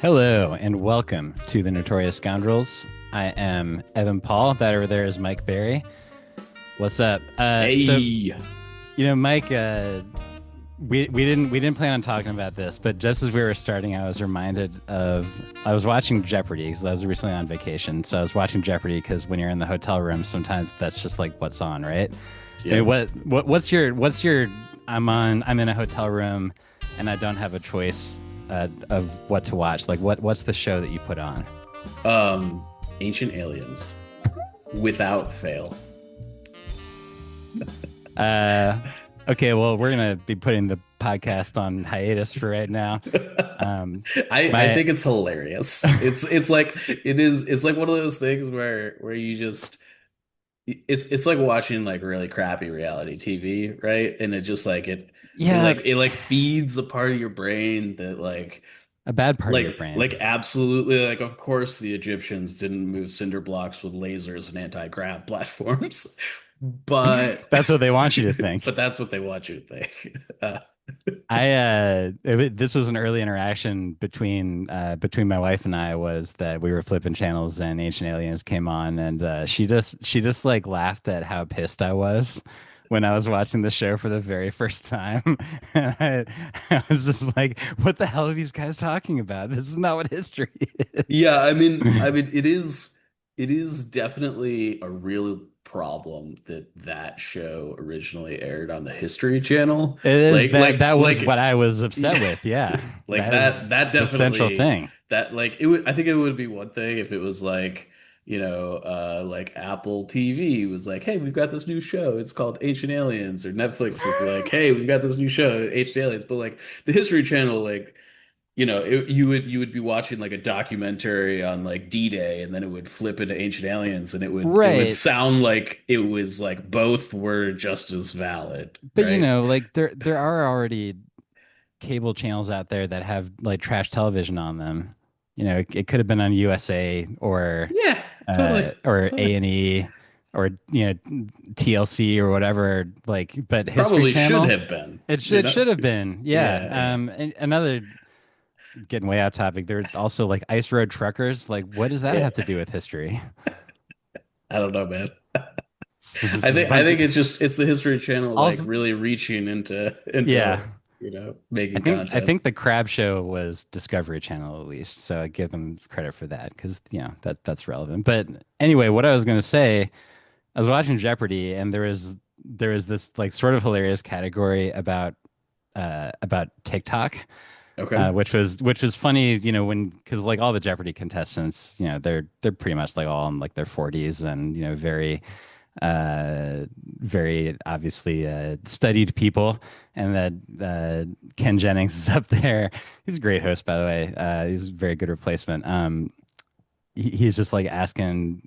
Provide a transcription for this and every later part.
Hello and welcome to the Notorious Scoundrels. I am Evan Paul. That over there is Mike Barry. What's up? Hey. Mike, we didn't plan on talking about this, but just as we were starting, I was watching Jeopardy because I was recently on vacation. So I was watching Jeopardy because when you're in the hotel room, sometimes that's just like what's on, right? I mean, Yep. what's your I'm in a hotel room and I don't have a choice of what to watch. Like what's the show that you put on? Um, Ancient Aliens without fail. Uh, okay, well, we're gonna be putting the podcast on hiatus for right now. Um, I my think it's hilarious. It's like one of those things where you just it's like watching like really crappy reality TV, right? And it just like yeah, it like feeds a part of your brain that a bad part of your brain. like absolutely like of course the Egyptians didn't move cinder blocks with lasers and anti-grav platforms. But That's what they want you to think. but that's what they want you to think. This was an early interaction between my wife and I was that we were flipping channels and Ancient Aliens came on and she just like laughed at how pissed I was when I was watching the show for the very first time. And I was just like, what the hell are these guys talking about? This is not what history Yeah, is. it is definitely a real problem that that show originally aired on the History Channel. It is that was what Like I was upset yeah, with. Yeah. like That is that the central definitely thing. that like it would I think it would be one thing if it was like like Apple TV was like, hey, we've got this new show. It's called Ancient Aliens, or Netflix was like, hey, we've got this new show, Ancient Aliens. But like the History Channel, like you would be watching like a documentary on like D-Day, and then it would flip into Ancient Aliens, and it would Right. sound like it was like both were just as valid, But right? like there are already cable channels out there that have like trash television on them. It could have been on USA Yeah, or totally. A&E or TLC or whatever. Like, but History Probably should Channel, have been, it you should know? should have been. Yeah. Yeah, yeah, And another getting way out topic. There's also like Ice Road Truckers. Like, what does that yeah. have to do with history? I don't know, man. This is a I bunch of think it's the History Channel like also. really reaching Yeah. into I making think I content. think the Crab Show was Discovery Channel at least, so I give them credit for that because that's relevant. But anyway, what I was gonna say, I was watching Jeopardy and there was this like sort of hilarious category about TikTok, Okay. which was funny, when because like all the Jeopardy contestants, they're pretty much like all in like their 40s and uh, very obviously studied people, and that Ken Jennings is up there. He's a great host, by the way. He's a very good replacement. He's just like asking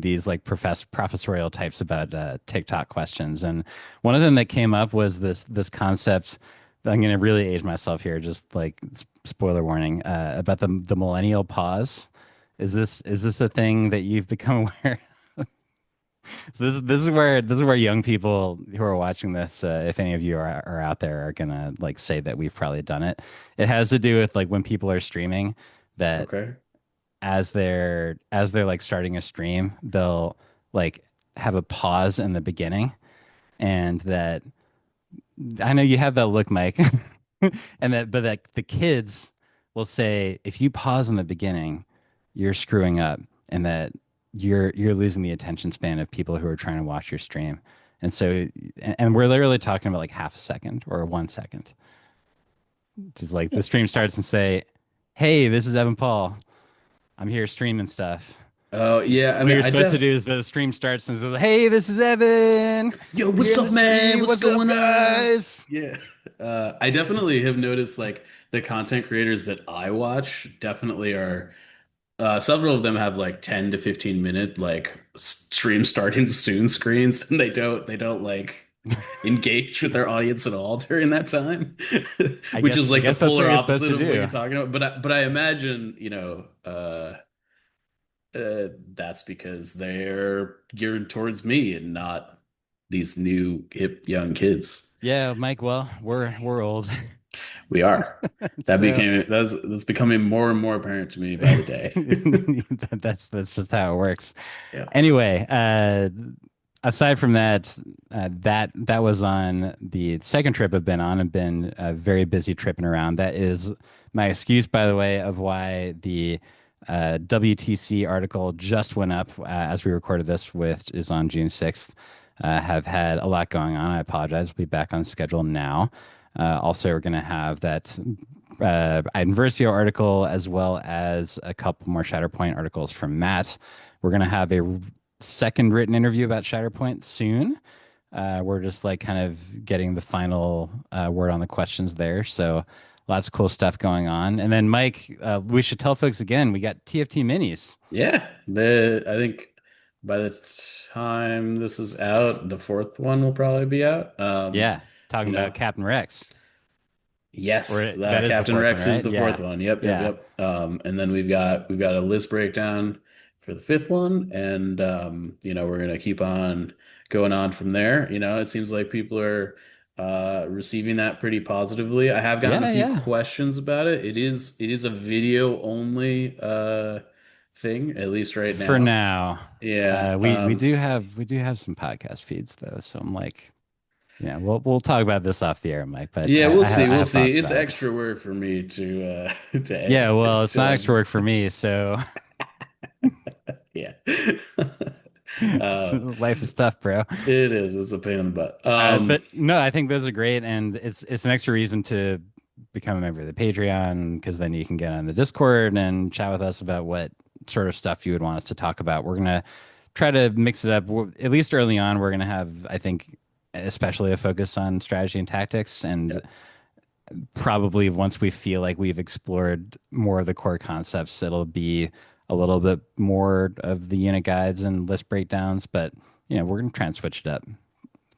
these like professorial types about TikTok questions, and one of them that came up was this concept. I'm going to really age myself here, just like spoiler warning, about the millennial pause. Is this a thing that you've become aware? So this is where young people who are watching this, if any of you are out there, are gonna like say that we've probably done it. It has to do with like when people are streaming, that Okay. as they're like starting a stream, they'll like have a pause in the beginning, and that I know you have that look, Mike, and that but that the kids will say if you pause in the beginning, you're screwing up, and that you're losing the attention span of people who are trying to watch your stream. And so, and we're literally talking about like half a second or 1 second. Just like the stream starts and say, "Hey, this is Evan Paul. I'm here streaming stuff." Oh And yeah, I what mean you're I supposed to def do is the stream starts and says, "Hey, this is Evan. Yo, I'm here what's in up, the man? stream. What's What's up, going on? guys?" Yeah. I definitely have noticed like the content creators that I watch definitely are several of them have like 10 to 15 minute like stream starting soon screens, and they don't like engage with their audience at all during that time. I Which guess is I like the guess that's what polar you're supposed opposite to of what you're do. talking about. But I imagine, that's because they're geared towards me and not these new hip young kids. Yeah, Mike. Well, we're old. We are. So That's becoming more and more apparent to me by the day. that's just how it works. Yeah. Anyway, aside from that, that was on the second trip I've been on. I've been very busy tripping around. That is my excuse, by the way, of why the WTC article just went up as we recorded this, which is on June 6th. Have had a lot going on. I apologize. We'll be back on schedule now. Also, we're going to have that Inversio article as well as a couple more Shatterpoint articles from Matt. We're going to have a second written interview about Shatterpoint soon. We're just like kind of getting the final word on the questions there. So lots of cool stuff going on. And then Mike, we should tell folks again, we got TFT minis. Yeah. The I think by the time this is out, the fourth one will probably be out. Yeah, You talking about know, Captain Rex. yes, Or that is the Captain fourth one, Rex is right? the fourth Yeah. one. Yep, yep, Yeah. yep. And then we've got a list breakdown for the fifth one, and we're gonna keep on going on from there. It seems like people are receiving that pretty positively. I have gotten a Yeah, few yeah. questions about it. It is a video only thing, at least right For now. now. Yeah. We do have some podcast feeds though, so I'm like, we'll talk about this off the air, Mike. But Yeah, I, we'll I have see. I We'll have see. thoughts It's about it. extra work for me to to Yeah, well, edit. it's not extra work for me, so Yeah. Uh, life is tough, bro. it is. It's a pain in the butt. But no, I think those are great, and it's an extra reason to become a member of the Patreon because then you can get on the Discord and chat with us about what sort of stuff you would want us to talk about. We're gonna try to mix it up. At least early on, we're gonna have, I think, especially a focus on strategy and tactics, Yeah. and probably once we feel like we've explored more of the core concepts, it'll be a little bit more of the unit guides and list breakdowns. But we're gonna try and switch it up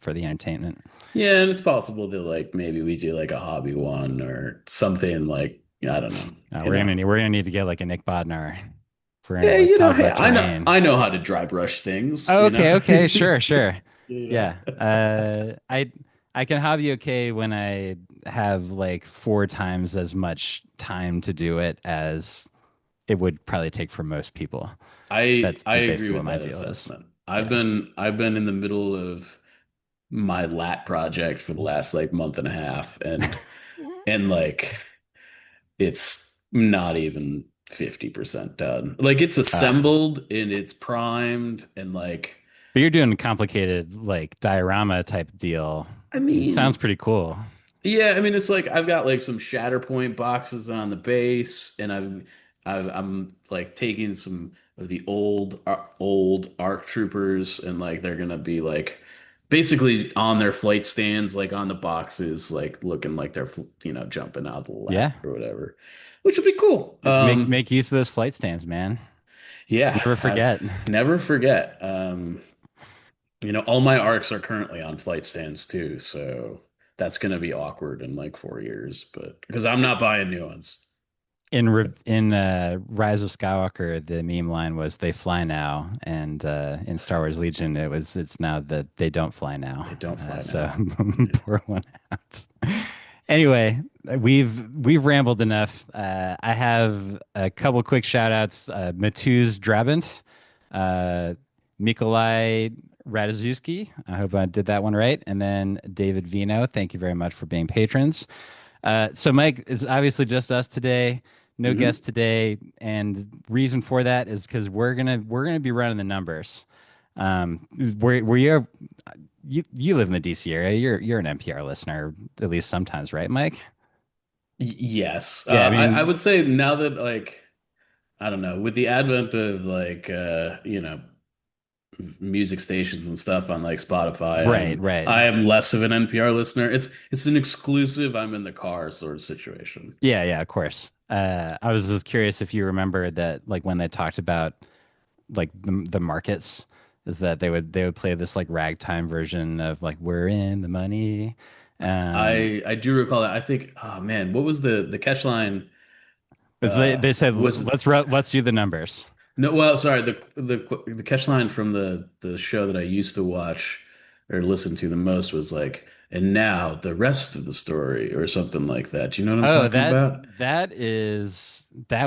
for the entertainment. Yeah, and it's possible that like maybe we do like a hobby one or something like I don't know. We're gonna need to get like a Nick Bodnar if we're gonna Yeah, like talk hey, about I know terrain. I know how to dry brush things, Oh, okay, okay, sure, You sure. know. Yeah. I can hobby okay when I have like four times as much time to do it as it would probably take for most people. I That's I agree basically what with my that deal is. assessment. I've Yeah. been I've been in the middle of my lat project for the last like month and a half and like it's not even 50% done. Like it's Uh, assembled and it's primed and like but you're doing a complicated like diorama type deal. I It sounds mean, pretty cool. yeah, I mean it's like I've got like some Shatterpoint boxes on the base and I'm like taking some of the old ARC troopers and like they're gonna be like basically on their flight stands like on the boxes like looking like they're jumping out of the lat Yeah. or whatever, which would be cool. Just make use of those flight stands, man. Yeah, Never forget. never forget. All my arcs are currently on flight stands too, so that's gonna be awkward in like 4 years, but because I'm not buying new ones. In Rise of Skywalker, the meme line was "They fly now," and in Star Wars Legion, it's now that they don't fly now. They don't fly So now. Yeah. pour one out. Anyway, we've rambled enough. I have a couple quick shout outs. Matuz Drabant, uh, Mikolai Radziewski. I hope I did that one right. And then David Vino. Thank you very much for being patrons. So Mike, it's obviously just us today. No Hmm. guest today, and reason for that is because we're gonna be running the numbers. Where you live in the DC area, you're an NPR listener at least sometimes, right, Mike? Yes. Yeah, I I mean, would say now that like I don't know, with the advent of like music stations and stuff on like Spotify, right, right. I am less of an NPR listener. It's an exclusive I'm in the car sort of situation. Yeah, yeah, of course. I was just curious if you remember that, like when they talked about like the markets, is that they would play this like ragtime version of like "We're in the money." Um, I do recall that. I think, oh man, what was the catch line? Because they said Was it let's do the numbers. no? Well, sorry, the catch line from the show that I used to watch or listen to the most was like, and now the rest of the story or something like that. Do you know what I'm Oh, talking about? that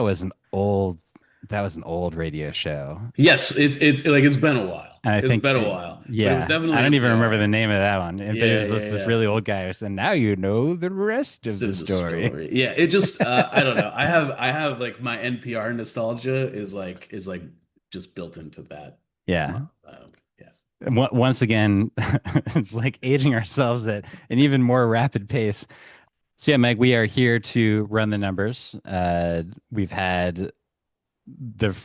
was an old radio show. Yes, it's like it's been a while. And I It's think, been a while, but it was yeah, I definitely don't even remember the NPR. name of that one. And Yeah, there's this yeah, this yeah. really old guy who said, "Now you know the rest of the Of the story." story. Yeah, it just I don't know. I have like my NPR nostalgia is like just built into that. Yeah. Yeah. Once again, it's like aging ourselves at an even more rapid pace. So yeah, Meg, we are here to run the numbers. We've had the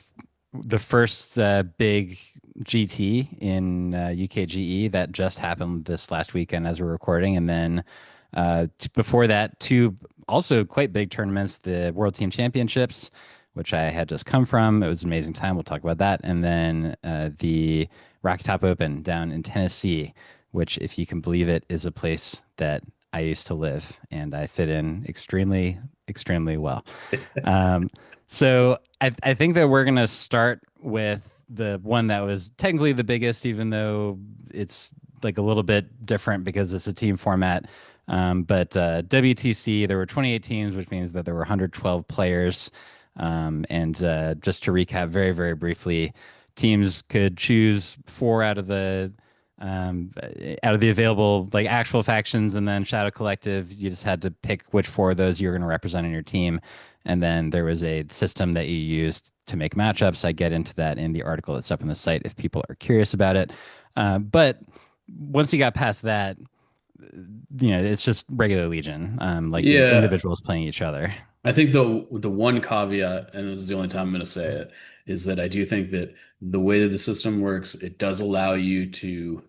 the first big GT in UKGE that just happened this last weekend as we're recording, and then before that, two also quite big tournaments: the World Team Championships, which I had just come from. It was an amazing time. We'll talk about that, and then the Rockytop Open down in Tennessee, which, if you can believe it, is a place that I used to live, and I fit in extremely, extremely well. Um, so I think that we're gonna start with the one that was technically the biggest, even though it's like a little bit different because it's a team format. But WTC, there were 28 teams, which means that there were 112 players. And just to recap very, very briefly, teams could choose four um, out of the available like actual factions, and then Shadow Collective. You just had to pick which four of those you were going to represent in your team. And then there was a system that you used to make matchups. I get into that in the article that's up on the site if people are curious about it. But once you got past that, it's just regular Legion, like Yeah, individuals playing each other. I think the one caveat, and this is the only time I'm going to say it, is that I do think that the way that the system works, it does allow you to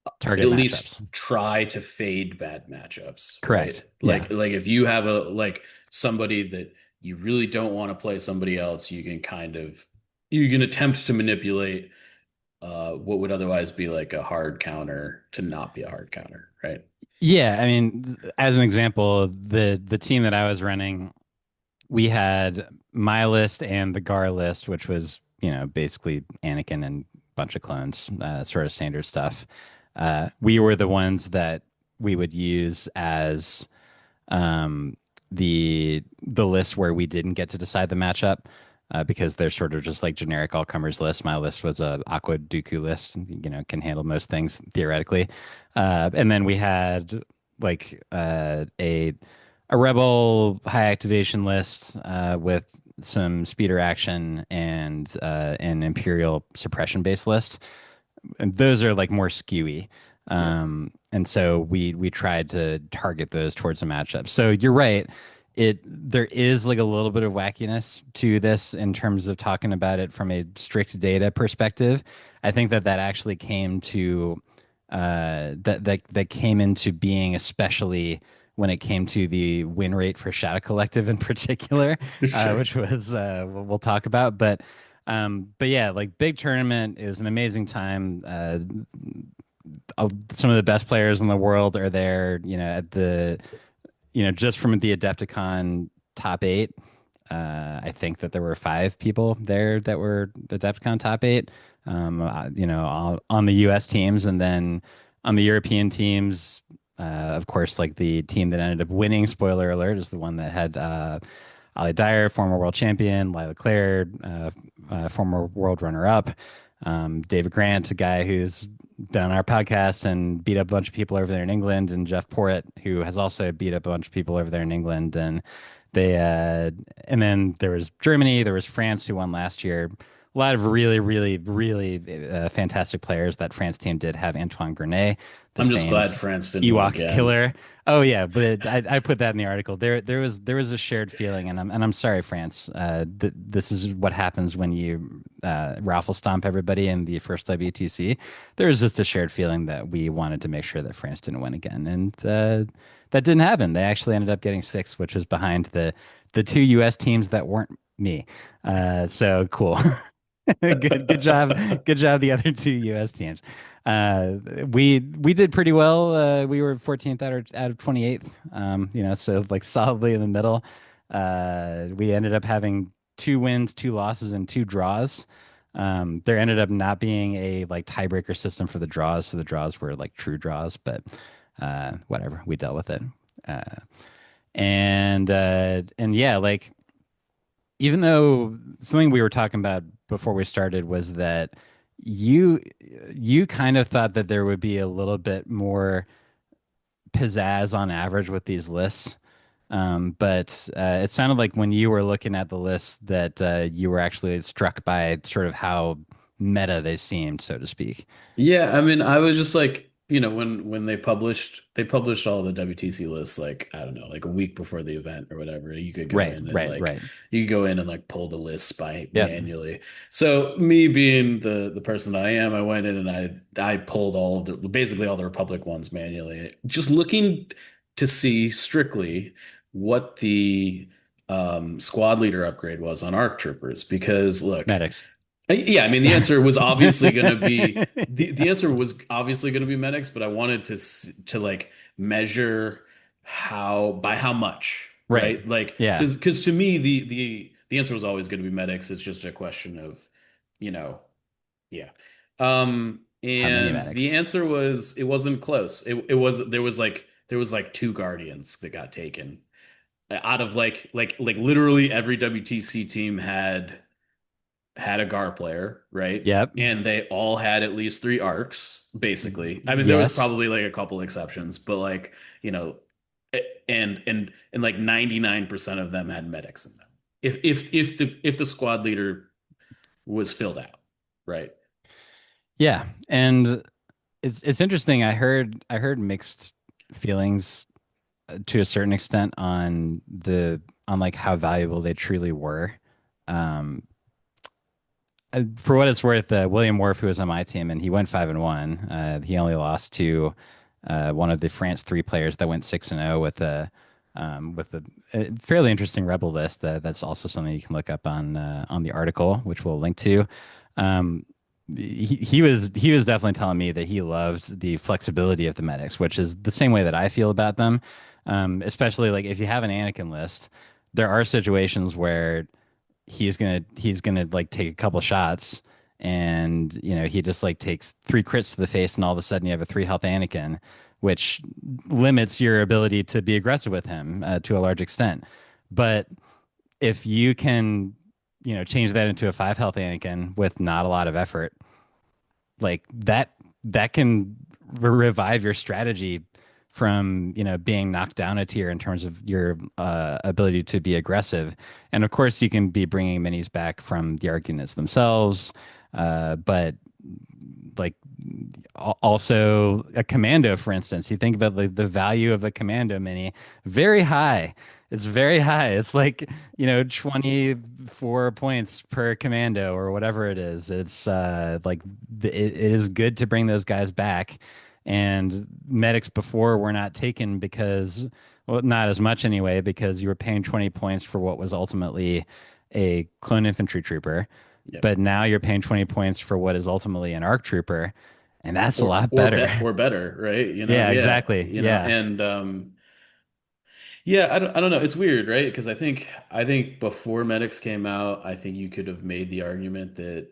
at Target least matchups. try to fade bad matchups, right? Correct. Yeah. Like if you have a like somebody that you really don't want to play somebody else, you can attempt to manipulate what would otherwise be like a hard counter to not be a hard counter, right? Yeah. I mean, as an example, the team that I was running, we had my list and the Gar list, which was, basically Anakin and a bunch of clones, sort of standard stuff. We were the ones that we would use as um, the list where we didn't get to decide the matchup. Because they're sort of just like generic all comers list. My list was a Aqua Dooku list, can handle most things theoretically. And then we had like a rebel high activation list with some speeder action and an imperial suppression based list, and those are like more skewy. Yeah. And so we tried to target those towards the matchup. So you're right. There is like a little bit of wackiness to this in terms of talking about it from a strict data perspective. I think that actually came to that came into being, especially when it came to the win rate for Shadow Collective in particular, Sure. which was we'll talk about. But yeah, like big tournament is an amazing time. Some of the best players in the world are there. At the just from the Adepticon top eight. I think that there were five people there that were the Adepticon top eight. On the U.S. teams, and then on the European teams, of course, like the team that ended up winning, spoiler alert, is the one that had Ali Dyer, former world champion, Lila Claire, former world runner-up, David Grant, a guy who's been on our podcast and beat up a bunch of people over there in England, and Jeff Porritt, who has also beat up a bunch of people over there in England. And then there was Germany, there was France, who won last year. A lot of really, really, really fantastic players. That France team did have Antoine Grenet, the I'm just glad famed France didn't win Ewok again. killer. Oh yeah, but I put that in the article. There was a shared feeling, and I'm sorry, France. This is what happens when you raffle stomp everybody in the first WTC. There was just a shared feeling that we wanted to make sure that France didn't win again, and that didn't happen. They actually ended up getting six, which was behind the two U.S. teams that weren't me. So cool. Good job, the other two U.S. teams. We did pretty well. We were 14th out of 28th. So like solidly in the middle. We ended up having two wins, two losses, and two draws. There ended up not being a like tiebreaker system for the draws, so the draws were like true draws. But Whatever, we dealt with it. Uh, and yeah, like even though something we were talking about before we started was that you you kind of thought that there would be a little bit more pizzazz on average with these lists. But it sounded like when you were looking at the list that you were actually struck by sort of how meta they seemed, so to speak. Yeah, I mean, I was just like, when they published all the WTC lists like, I don't know, like a week before the event or whatever. You could go Right, in and right, like right. you could go in and like pull the lists by Yep. manually. So me being the person that I am, I went in and I pulled all of the basically all the Republic ones manually, just looking to see strictly what the squad leader upgrade was on ARC troopers because look. Medics. Yeah, I mean the answer was obviously going to be the answer was obviously going to be medics, but I wanted to like measure how by how much, Right. right? Like Yeah. because to me the answer was always going to be medics. It's just a question of, you know, yeah. How many And the medics? answer was it wasn't close. It was there was like two guardians that got taken out of like literally every WTC team had a Gar player, right? Yep. And they all had at least three arcs, basically. I mean, there was Yes. probably like a couple exceptions, but like, you know, and like 99% of them had medics in them. If the squad leader was filled out, right? Yeah. And it's interesting. I heard mixed feelings to a certain extent on like how valuable they truly were. Um, for what it's worth, William Worf, who was on my team, and he went 5-1. He only lost to one of the France three players that went 6-0 with a fairly interesting rebel list. That's also something you can look up on the article, which we'll link to. Um, he was definitely telling me that he loves the flexibility of the medics, which is the same way that I feel about them. Especially like if you have an Anakin list, there are situations where he's gonna like take a couple shots and he just like takes three crits to the face and all of a sudden you have a 3 health Anakin, which limits your ability to be aggressive with him to a large extent. But if you can change that into a 5 health Anakin with not a lot of effort, like that can revive your strategy from being knocked down a tier in terms of your ability to be aggressive. And of course you can be bringing minis back from the arguments themselves, but like also a commando, for instance, you think about the value of a commando mini, very high. It's very high. It's like 24 points per commando or whatever it is. It's like it is good to bring those guys back. And medics before were not taken because, well, not as much anyway, because you were paying 20 points for what was ultimately a clone infantry trooper. Yep. But now you're paying 20 points for what is ultimately an ARC trooper, and that's a Or lot or better. bet or better, right? Yeah, Yeah, exactly. Yeah. and yeah, I don't know. It's weird, right? Because I think before Medics came out, I think you could have made the argument that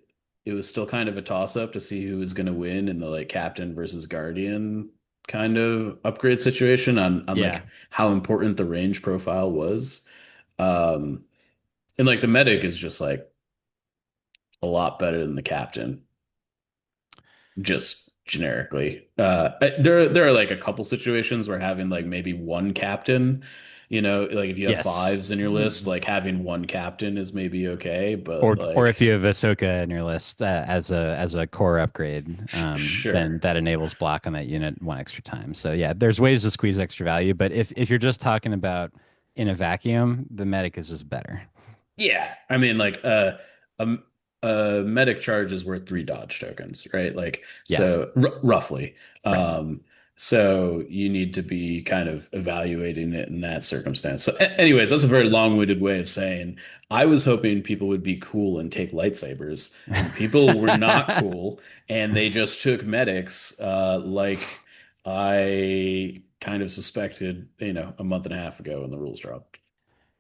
it was still kind of a toss-up to see who was going to win in the like Captain versus Guardian kind of upgrade situation on Yeah. like how important the range profile was. Um, and like the Medic is just like a lot better than the Captain, just generically. There are like a couple situations where having like maybe one captain, like if you have Yes. fives in your list, like having one captain is maybe okay, but Or if like you have Ahsoka in your list as a core upgrade, then sure. that enables block on that unit one extra time. So yeah, there's ways to squeeze extra value, but if you're just talking about in a vacuum, the medic is just better. Yeah, I mean, like a, a medic charge is worth three dodge tokens, right? Like Yeah, so, roughly. right. Um, so you need to be kind of evaluating it in that circumstance. So, anyways, that's a very long-winded way of saying I was hoping people would be cool and take lightsabers, and people were not cool, and they just took medics, like I kind of suspected, a month and a half ago when the rules dropped.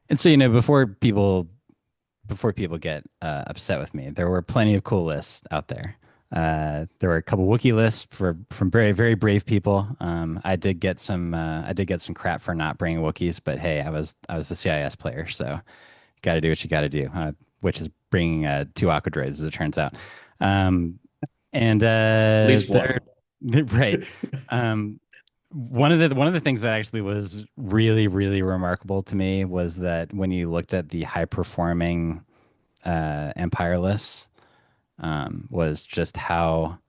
And so before people get upset with me, there were plenty of cool lists out there. There were a couple Wookiee lists from very very brave people. I did get some crap for not bringing Wookiees, but hey, I was the CIS player, so got to do what you got to do, which is bringing two Aqua Droids, as it turns out. Um, and At least they're one. right. Um, one of the things that actually was really really remarkable to me was that when you looked at the high performing Empire lists, was just how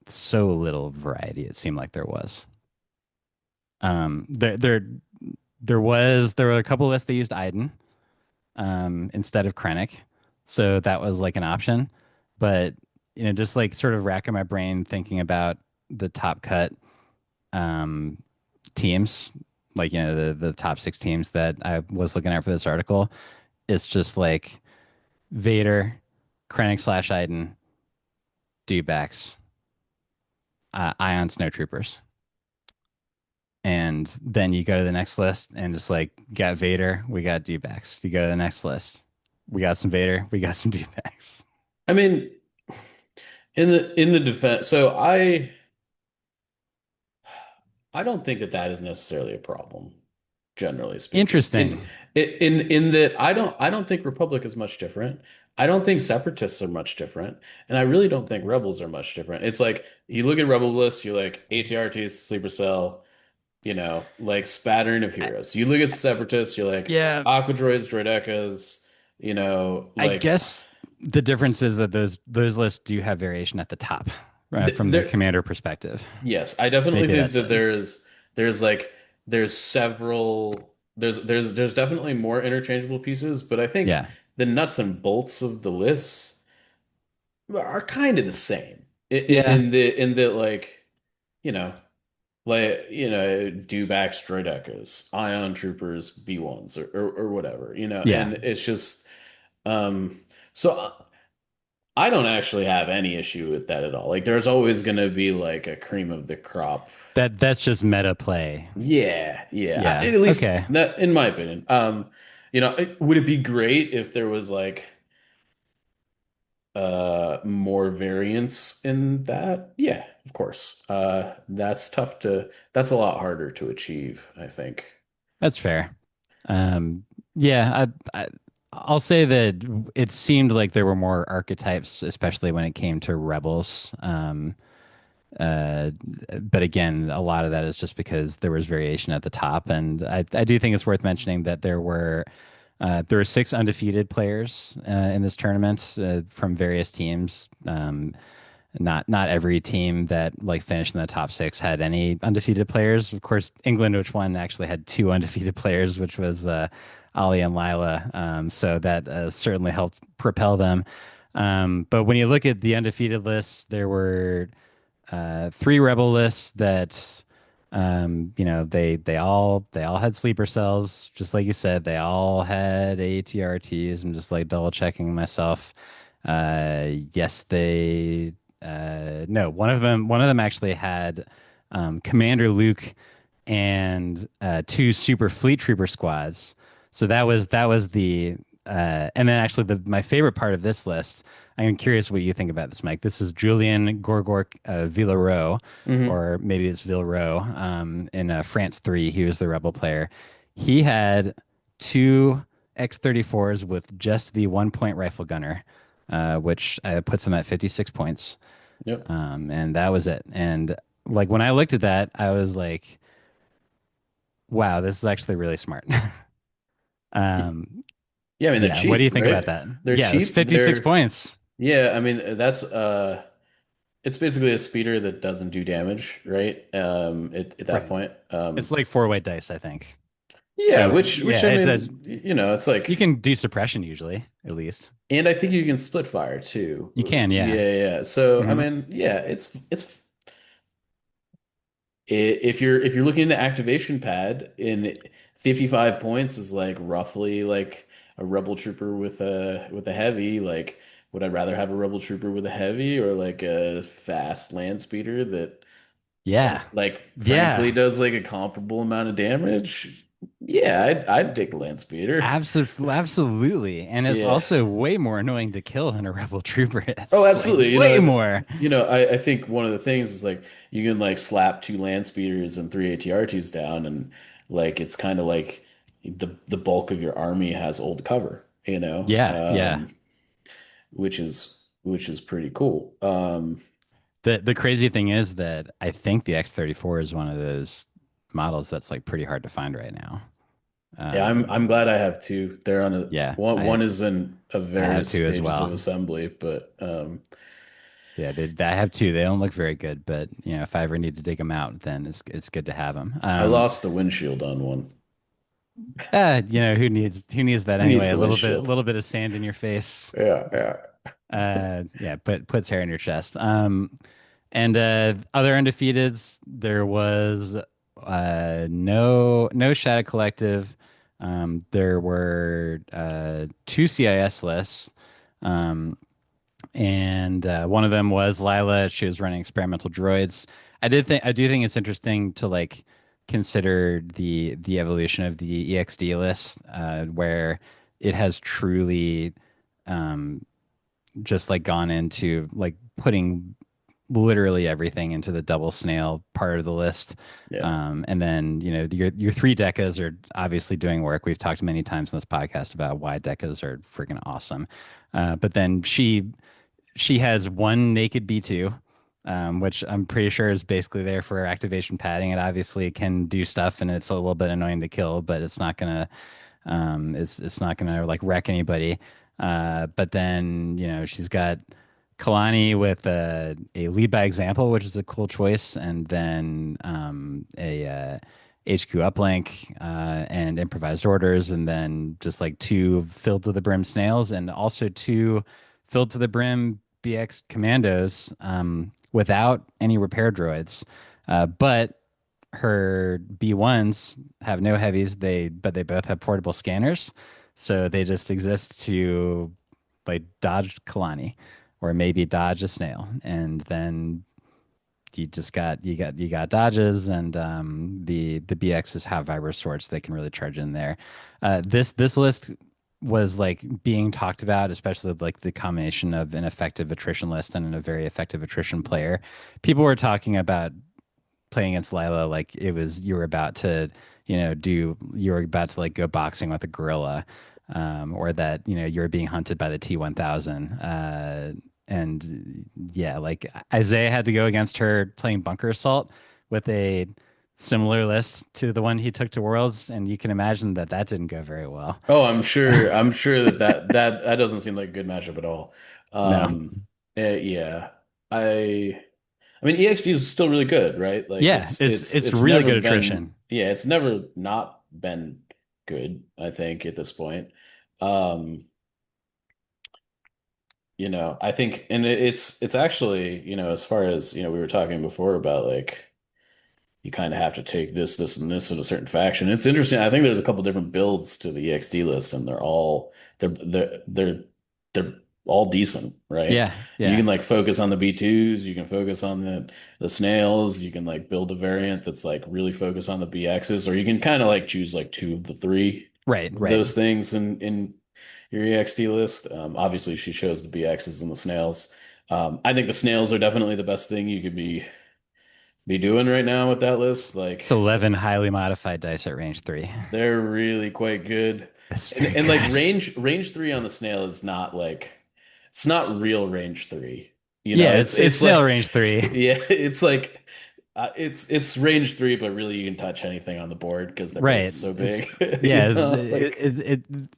so little variety it seemed like there was. Um, there there there were a couple lists that used Iden instead of Krennic, so that was like an option. But just like sort of racking my brain thinking about the top cut um, teams, like the top six teams that I was looking at for this article. It's just like Vader, Krennic slash Iden, dewbacks, Ion Snowtroopers. And then you go to the next list and just like got Vader, we got D-backs. You go to the next list. We got some Vader, we got some D-backs. I mean, in the defense, so I don't think that that is necessarily a problem, generally speaking. Interesting. In that I don't think Republic is much different. I don't think Separatists are much different, and I really don't think Rebels are much different. It's like you look at Rebel lists, you're like ATRTs, Sleeper Cell, like spattering of I, heroes. You look at Separatists, you're like yeah, Aqua Droids, Droidecas, I like guess the difference is that those lists do have variation at the top, from the there. commander perspective. Yes, I definitely Maybe think that's that it. there's like there's several there's definitely more interchangeable pieces, but I think Yeah. the nuts and bolts of the lists are kind of the same Yeah. in that you know dewbacks, droidekas, ion troopers, B1s or whatever, Yeah. and it's just um so I don't actually have any issue with that at all. Like there's always going to be like a cream of the crop. That's just meta play. Yeah, yeah. Yeah. At least Okay. that, in my opinion. Would it be great if there was like more variance in that? Yeah, of course. That's a lot harder to achieve, I think. That's fair. Yeah, I'll say that it seemed like there were more archetypes, especially when it came to rebels. Uh, but again, a lot of that is just because there was variation at the top, and I do think it's worth mentioning that there were six undefeated players in this tournament from various teams. Not every team that like finished in the top six had any undefeated players. Of course, England, which won, actually had two undefeated players, which was Ali and Lila. So that certainly helped propel them. But when you look at the undefeated lists, there were three rebel lists that they all had sleeper cells, just like you said. They all had ATRTs. I'm just like double checking myself. Yes, they no, one of them actually had Commander Luke and two Super Fleet Trooper squads. So that was the and then actually the my favorite part of this list. I'm curious what you think about this, Mike. This is Julian Gorgor Villarreau, Hmm. or maybe it's Villarreau, in France 3. He was the rebel player. He had two X-34s with just the 1 point rifle gunner, which puts him at 56 points. Yep. And that was it. And like when I looked at that, I was like, wow, this is actually really smart. Um, Yeah, I mean they're yeah, what do you cheap, think about right? that? They're Yeah, it's cheap. 56 points. Yeah, I mean that's it's basically a speeder that doesn't do damage, right? At that Right. point. It's like four white dice, I think. Yeah, So which yeah, I it does. mean, it's You like, can do suppression usually, at least. and I think you can split fire too. You can, yeah. Yeah, yeah. So I Hmm. mean, yeah, if you're looking at the activation pad in 55 points is like roughly like a rebel trooper with a heavy, like would I rather have a rebel trooper with a heavy or like a fast land speeder that Yeah. like frankly Yeah. does like a comparable amount of damage? Yeah, I'd take a land speeder. Absolutely. And it's Yeah. also way more annoying to kill than a rebel trooper Oh, is. Like absolutely. way more. I think one of the things is like you can like slap two land speeders and three ATRTs down, and like it's kind of like the bulk of your army has old cover, Yeah, yeah. which is pretty cool. The crazy thing is that I think the X-34 is one of those models that's like pretty hard to find right now. Yeah, I'm Um, glad I have two. They're on a yeah, one is in a I have various two as stages of well. assembly, but Yeah, I have two. They don't look very good, but if I ever need to dig them out, then it's good to have them. I lost the windshield on one. Who needs that Who needs anyway? the A windshield? little bit of sand in your face. Yeah, yeah. Yeah, puts hair in your chest. And other undefeateds, there was no Shadow Collective. There were two CIS lists. Um, and one of them was Lila. She was running experimental droids. I do think it's interesting to like consider the evolution of the EXD list, where it has truly um, just like gone into like putting literally everything into the double snail part of the list. Yeah. And then, your three decas are obviously doing work. We've talked many times in this podcast about why decas are freaking awesome. But then she has one naked B2, which I'm pretty sure is basically there for activation padding. It obviously can do stuff and it's a little bit annoying to kill, but it's not gonna like wreck anybody. But then, she's got Kalani with a lead by example, which is a cool choice, and then a HQ uplink and improvised orders, and then just like two filled to the brim snails, and also two filled to the brim BX commandos without any repair droids. But her B1s have no heavies. But they both have portable scanners, so they just exist to like dodge Kalani or maybe dodge a snail, and then you got dodges, and the BXs have vibro swords. They can really charge in there. This list was like being talked about, especially like the combination of an effective attrition list and a very effective attrition player. People were talking about playing against Lila like it was you were about to like go boxing with a gorilla, or that you were being hunted by the T-1000. And yeah, like Isaiah had to go against her playing bunker assault with a similar list to the one he took to Worlds, and you can imagine that that didn't go very well. Oh, I'm sure that doesn't seem like a good matchup at all. No. Yeah. I mean EXD is still really good, right? Like Yeah, it's it's really never good been attrition. yeah, it's never not been good, I think, at this point. Um, I think and it's actually, as far as, we were talking before about like you kind of have to take this, and this in a certain faction. It's interesting. I think there's a couple different builds to the EXD list, and they're all decent, right? Yeah, You yeah. can like focus on the B2s, you can focus on the snails, you can like build a variant that's like really focus on the BXs, or you can kind of like choose like two of the three Right, of right. those things in your EXD list. Obviously, she chose the BXs and the snails. I think the snails are definitely the best thing you could be doing right now with that list. It's Like 11 highly modified dice at range 3. they're really quite good. That's And very and like good. range three on the snail is not like it's not real range three. Yeah, it's It's snail like range 3. yeah, it's like it's range three, but really you can touch anything on the board because their base Right. is so It's big. yeah, Like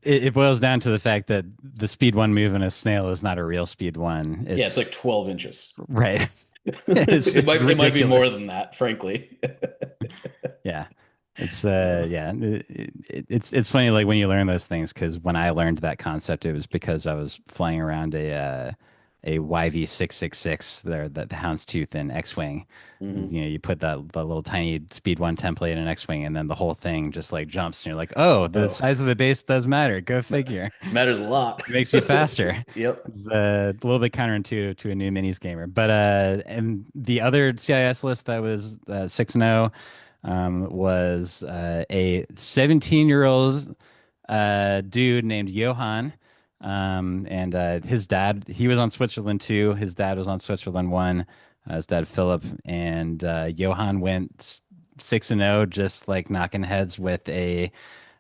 it boils down to the fact that the speed 1 move in a snail is not a real speed 1. yeah, it's It's like 12 inches. right. It's It might be more than ridiculous. that, frankly. Yeah. Uh, Yeah, it's funny like when you learn those things, because when I learned that concept it was because I was flying around a YV666 there, the Houndstooth in X-Wing. mhm. You put the little tiny speed 1 template in X-Wing, and then the whole thing just like jumps, and you're like, oh, the Oh, size of the base does matter. Go figure. matters a lot. It makes you faster. Yep. It's a little bit counterintuitive to a new minis gamer. But and the other CIS list that was 6-0, was a 17-year-old dude named Johann. And his dad, he was on Switzerland too. His dad was on Switzerland one, his dad Philip, and Johann went 6-0, just like knocking heads with a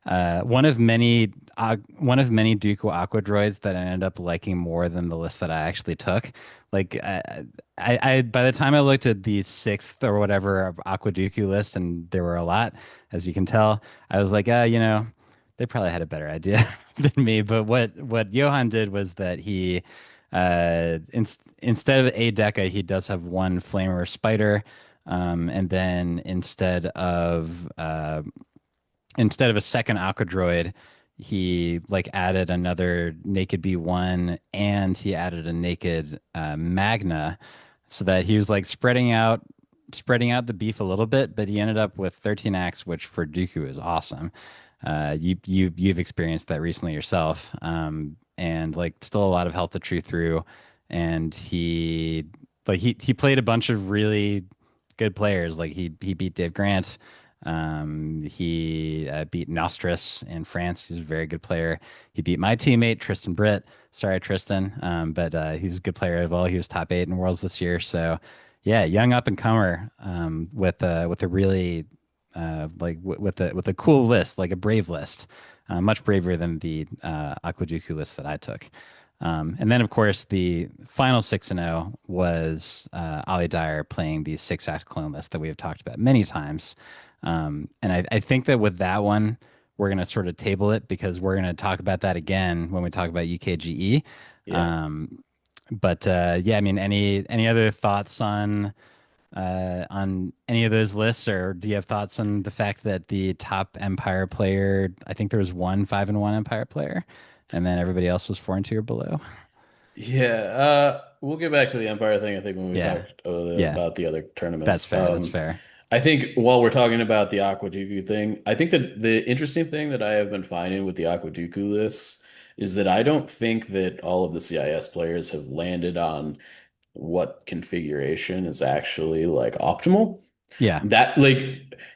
one of many Dooku Aqua droids that I ended up liking more than the list that I actually took. Like by the time I looked at the sixth or whatever of Aqua Dooku list, and there were a lot, as you can tell, I was like, they probably had a better idea than me. But what Johan did was that he instead of a Deca, he does have one Flamer Spider. And then instead of a second Aqua Droid, he like added another Naked B1 and he added a Naked Magna, so that he was like spreading out the beef a little bit, but he ended up with 13 acts, which for Dooku is awesome. You've experienced that recently yourself, and like still a lot of health to chew through, and he played a bunch of really good players. Like he beat Dave Grant. He beat Nostris in France. He's a very good player. He beat my teammate Tristan Britt. Sorry, Tristan, but he's a good player as well. He was top 8 in Worlds this year. So, yeah, young up and comer, with a really with a cool list, like a brave list, much braver than the Aquaduku list that I took. And then, of course, the final 6-0 was Ali Dyer playing the 6-act clone list that we have talked about many times. And I think that with that one, we're going to sort of table it because we're going to talk about that again when we talk about UKGE. Yeah. Um, but yeah, I mean, any other thoughts on any of those lists, or do you have thoughts on the fact that the top Empire player, I think there was one 5-1 Empire player, and then everybody else was 4-2 or below? Yeah, we'll get back to the Empire thing, I think, when we Yeah, talk yeah, about the other that's tournaments. fair. That's fair. I think while we're talking about the Aquaduku thing, I think that the interesting thing that I have been finding with the Aquaduku lists is that I don't think that all of the CIS players have landed on what configuration is actually like optimal. Yeah, That like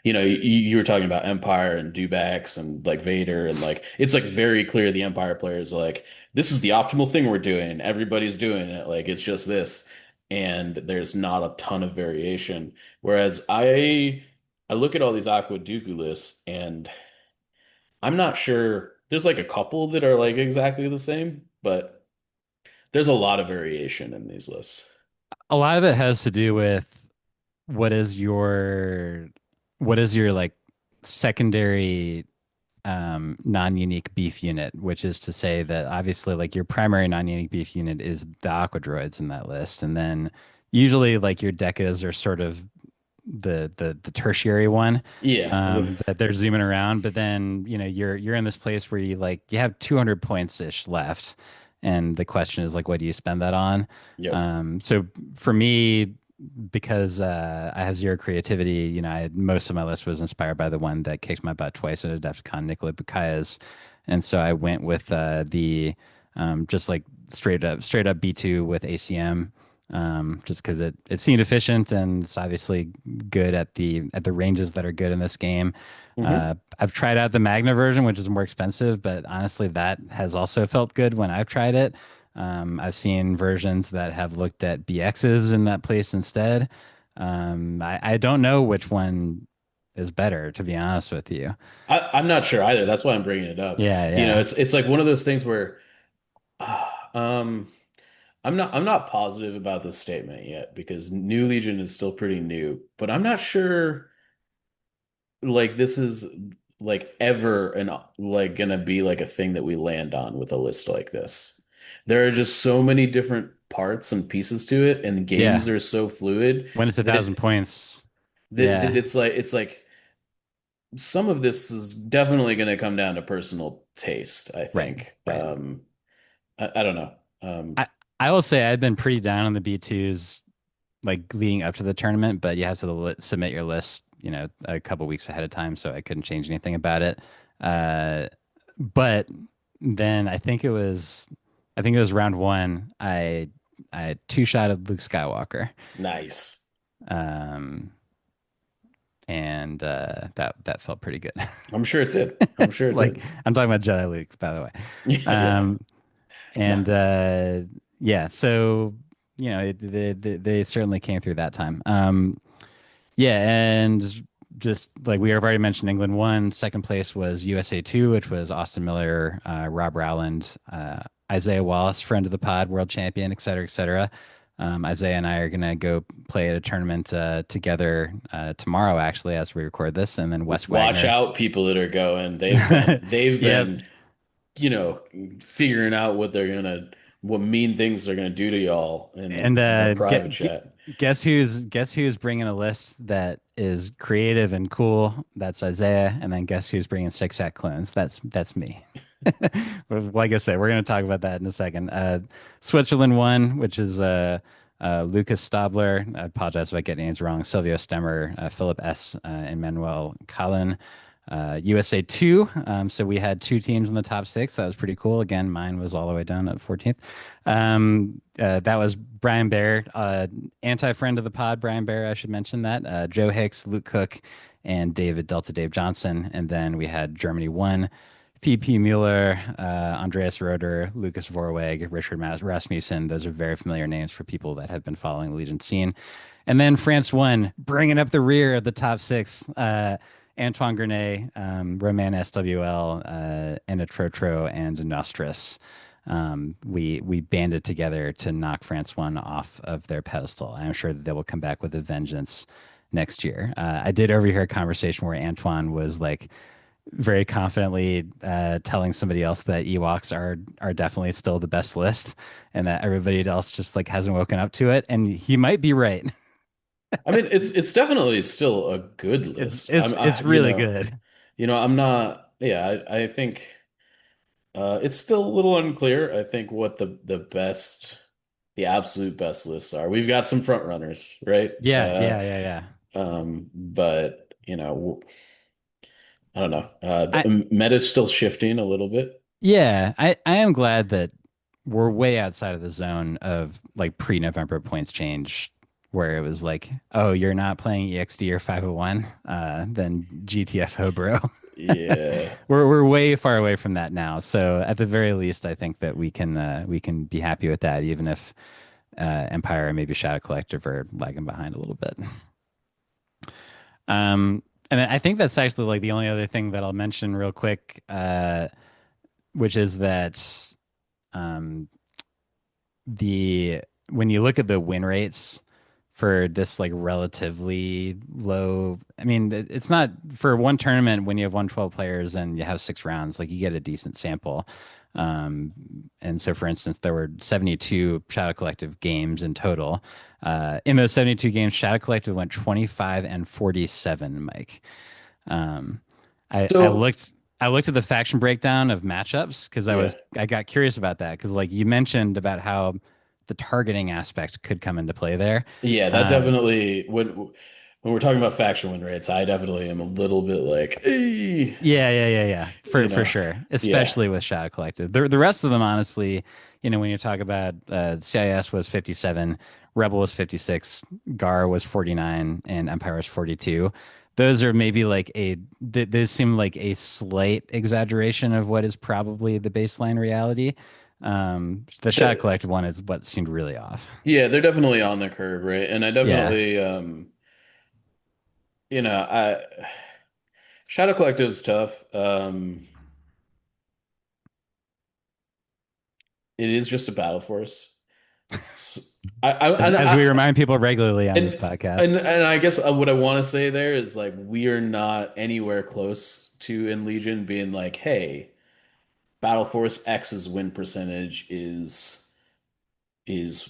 you were talking about Empire and Dewbacks and like Vader and like it's like very clear the Empire players are like this is the optimal thing we're doing. Everybody's doing it. Like it's just this, and there's not a ton of variation. Whereas I look at all these Aqua Dooku lists and I'm not sure. There's like a couple that are like exactly the same, but there's a lot of variation in these lists. a lot of it has to do with what is your what is your like secondary non-unique beef unit, which is to say that obviously like your primary non-unique beef unit is the aqua droids in that list, and then usually like your decas are sort of the tertiary one, Yeah. that they're zooming around. But then you're in this place where you have 200 points ish left, and the question is like, what do you spend that on? Yep. So for me, because I have zero creativity, most of my list was inspired by the one that kicked my butt twice at Adepticon, Nicola Bukaya's, and so I went with the just like straight up B2 with ACM, just because it seemed efficient and it's obviously good at the ranges that are good in this game. Hmm. I've tried out the Magna version, which is more expensive, but honestly, that has also felt good when I've tried it. I've seen versions that have looked at BXs in that place instead. I don't know which one is better, to be honest with you. I'm not sure either. That's why I'm bringing it up. Yeah, yeah. It's like one of those things where um I'm not positive about this statement yet because New Legion is still pretty new, but I'm not sure like this is like ever and like gonna be like a thing that we land on with a list like this. There are just so many different parts and pieces to it, and games Yeah. are so fluid When it's a thousand that points. that Yeah. it's like some of this is definitely going to come down to personal taste, I Right. think. Right. I don't know. I I will say I've been pretty down on the B2s like leading up to the tournament, but you have to submit your list, a couple weeks ahead of time, so I couldn't change anything about it. Uh, but then I think it was round one. I two shot of Luke Skywalker. Nice. Um, and that felt pretty good. I'm sure it did. I'm sure it Like did. I'm talking about Jedi Luke, by the way. Yeah, yeah. Um, No. and yeah, so they certainly came through that time. Yeah, and just like we have already mentioned, England won. Second place was USA 2, which was Austin Miller, Rob Rowland, Isaiah Wallace, friend of the pod, world champion, et cetera, et cetera. Isaiah and I are gonna go play at a tournament together tomorrow, actually, as we record this, and then Wes Watch Wagner. out, people that are going. They've been, Yep. you know, figuring out what mean things they're gonna do to y'all And in our private chat. guess who's bringing a list that is creative and cool? That's Isaiah. And then guess who's bringing six set clones? That's me. Like I said, we're going to talk about that in a second. Switzerland won, which is Lucas Stabler. I apologize if I get names wrong. Silvio Stemmer, Philip S. And Manuel Callan. USA 2. So we had two teams in the top six. That was pretty cool. Again, mine was all the way down at 14th. That was Brian Bear, anti-friend of the pod, Brian Bear, I should mention that. Joe Hicks, Luke Cook, and Delta Dave Johnson. And then we had Germany 1. P.P. Mueller, Andreas Roeder, Lucas Vorweg, Richard Rasmussen. Those are very familiar names for people that have been following the Legion scene. And then France 1, bringing up the rear of the top six. Antoine Grenet, Roman SWL, Enitrotro, and Nostris. We banded together to knock France 1 off of their pedestal. I'm sure that they will come back with a vengeance next year. I did overhear a conversation where Antoine was like very confidently telling somebody else that Ewoks are definitely still the best list, and that everybody else just like hasn't woken up to it. And he might be right. I mean, it's definitely still a good It's list. it's it's really good. I'm not. Yeah, I think it's still a little unclear. I think what the absolute best lists are. We've got some front runners, right? Yeah, yeah, yeah, yeah. But I don't know. I The meta's still shifting a little bit. Yeah, I am glad that we're way outside of the zone of like pre-November points change, where it was like, oh, you're not playing EXD or 501, then GTFO, bro. Yeah. We're way far away from that now. So at the very least, I think that we can be happy with that, even if Empire and maybe Shadow Collective are lagging behind a little bit. And I think that's actually like the only other thing that I'll mention real quick, which is that um, the when you look at the win rates for this like relatively low, I mean, it's not for one tournament when you have 112 players and you have 6 rounds, like you get a decent sample. Um, and so, for instance, there were 72 Shadow Collective games in total. In those 72 games, Shadow Collective went 25 and 47, Mike. Um, I So looked at the faction breakdown of matchups because yeah. I got curious about that because like you mentioned about how the targeting aspect could come into play there. Yeah, that Um, definitely when we're talking about faction win rates, I definitely am a little bit like, eh, yeah, you for know. sure, Yeah. especially with Shadow Collective. The rest of them, honestly, when you talk about CIS was 57, Rebel was 56, Gar was 49, and Empire was 42. Those are maybe like those seem like a slight exaggeration of what is probably the baseline reality. The Shadow They're, Collective one is what seemed really off. yeah, they're definitely on the curve, right? And I Yeah, definitely I Shadow Collective's tough. It is just a battle force. So, as we remind people regularly on this podcast. and I guess what I want to say there is like we are not anywhere close to in Legion being like, hey, Battle Force X's win percentage is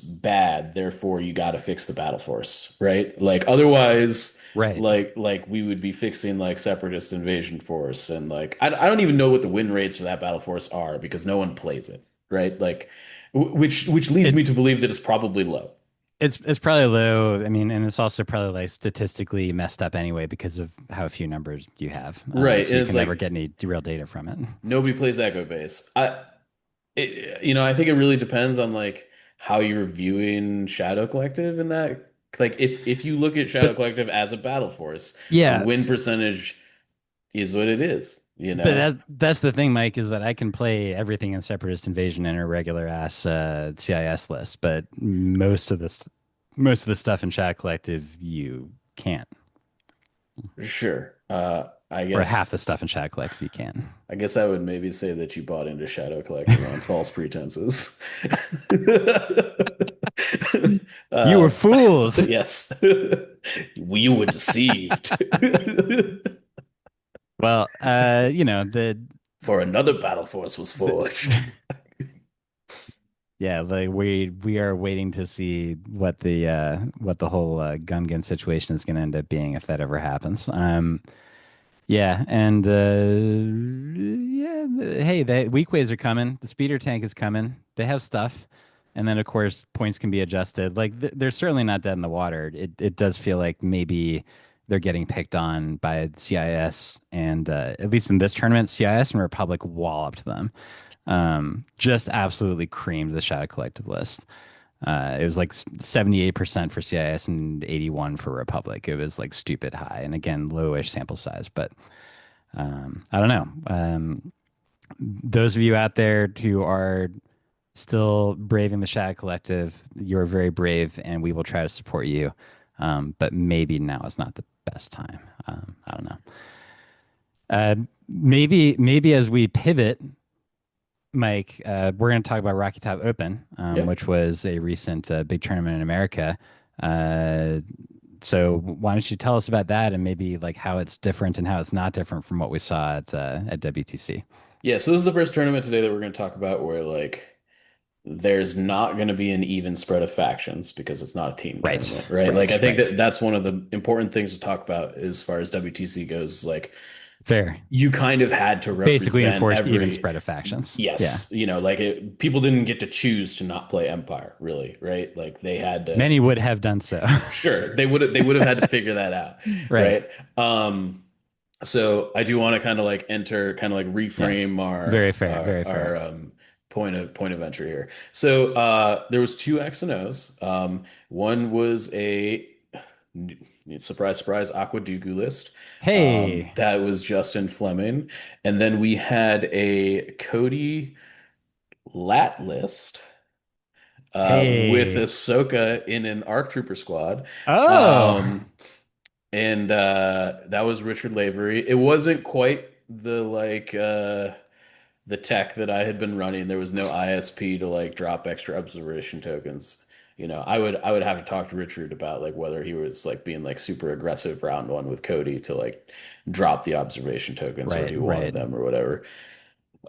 bad, therefore you got to fix the Battle Force, right? Like otherwise, Right. like we would be fixing like Separatist Invasion Force and like I don't even know what the win rates for that Battle Force are because no one plays it, right? Like which leads It me to believe that it's probably low. it's probably low. I mean, and it's also probably like statistically messed up anyway because of how few numbers you have. Right. So And you it's can never like get any real data from it. nobody plays Echo Base. I think it really depends on like how you're viewing Shadow Collective in that. Like if you look at Shadow But Collective as a battle force, the yeah, win percentage is what it is, you but know? that's the thing, Mike, is that I can play everything in Separatist Invasion in a regular ass CIS list, but most of the stuff in Shadow Collective you can't, Sure. or half the stuff in Shadow Collective you can. I guess I would maybe say that you bought into Shadow Collective on false pretenses. You were Uh, fooled. yes. You were deceived. Well, the For another battle force was forged. yeah, like we are waiting to see what the whole Gungan situation is going to end up being if that ever happens. Yeah, and yeah, hey, the weak ways are coming. The speeder tank is coming. They have stuff, and then of course points can be adjusted. Like they're certainly not dead in the water. It does feel like maybe they're getting picked on by CIS, and at least in this tournament, CIS and Republic walloped them. Just absolutely creamed the Shadow Collective list. It was like 78% for CIS and 81 for Republic. It was like stupid high. And again, lowish sample size, but I don't know. Those of you out there who are still braving the Shadow Collective, you're very brave, and we will try to support you. But maybe now is not the best time. I don't know. Maybe as we pivot, Mike, we're going to talk about Rockytop Open, Yep. which was a recent big tournament in America. Uh, so why don't you tell us about that and maybe like how it's different and how it's not different from what we saw at WTC? Yeah, so this is the first tournament today that we're going to talk about where like there's not going to be an even spread of factions because it's not a team Right, tournament, right? Like I right, think that right. that's one of the important things to talk about as far as WTC goes. Like Fair. you kind of had to Basically represent enforced even every spread of factions. Yeah. yes, like people didn't get to choose to not play Empire, really, right? Like they had to Many would have done so. sure, they would have had to figure that out, Right. right? So I do want to kind of like enter, kind of like Yeah. reframe our Very fair. our Very our fair. point of entry here. So there was two X and O's. One was a surprise, surprise Aquadugu list. Hey. That was Justin Fleming, and then we had a Cody Lat list with Hey. Ahsoka in an ARC Trooper squad. Oh. Um, and that was Richard Lavery. It wasn't quite the tech that I had been running. There was no ISP to like drop extra observation tokens. I would have to talk to Richard about like whether he was like being like super aggressive round one with Cody to like drop the observation tokens or Right, he wanted right. them or whatever.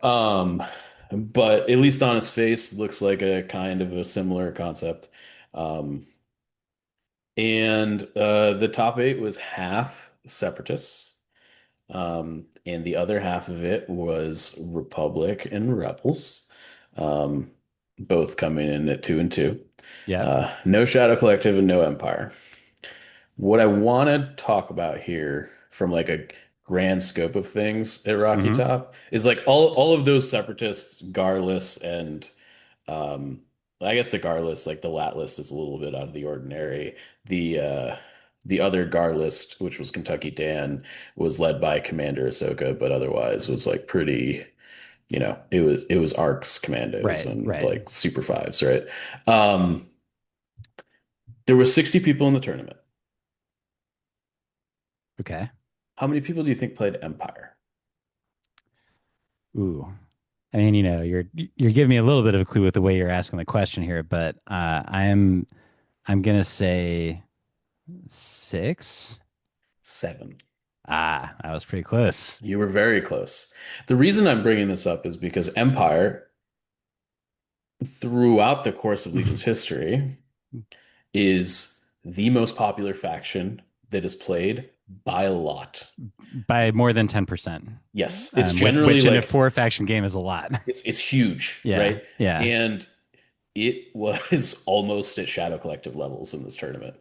Um, but at least on its face, looks like a kind of a similar concept. Um, and the top eight was half separatists. And the other half of it was Republic and Rebels, um, both coming in at 2-2. Yep. No Shadow Collective and no Empire. What I want to talk about here from like a grand scope of things at Rocky Mm-hmm. Top is like all of those separatists, Garless and um, I guess the Gar list, like the Lat list, is a little bit out of the ordinary. The other Gar list, which was Kentucky Dan, was led by Commander Ahsoka, but otherwise was like pretty, it was ARCs commandos Right, and right. like Super Fives, right? Um, there were 60 people in the tournament. Okay. How many people do you think played Empire? Ooh. I mean, you're giving me a little bit of a clue with the way you're asking the question here, but I'm gonna say six. 7. Ah, that was pretty close. You were very close. The reason I'm bringing this up is because Empire, throughout the course of Legion's history, is the most popular faction that is played by a lot. By more than 10%. Yes, it's generally Which in a like four faction game is a lot. it's huge, Yeah, right? yeah. And it was almost at Shadow Collective levels in this tournament.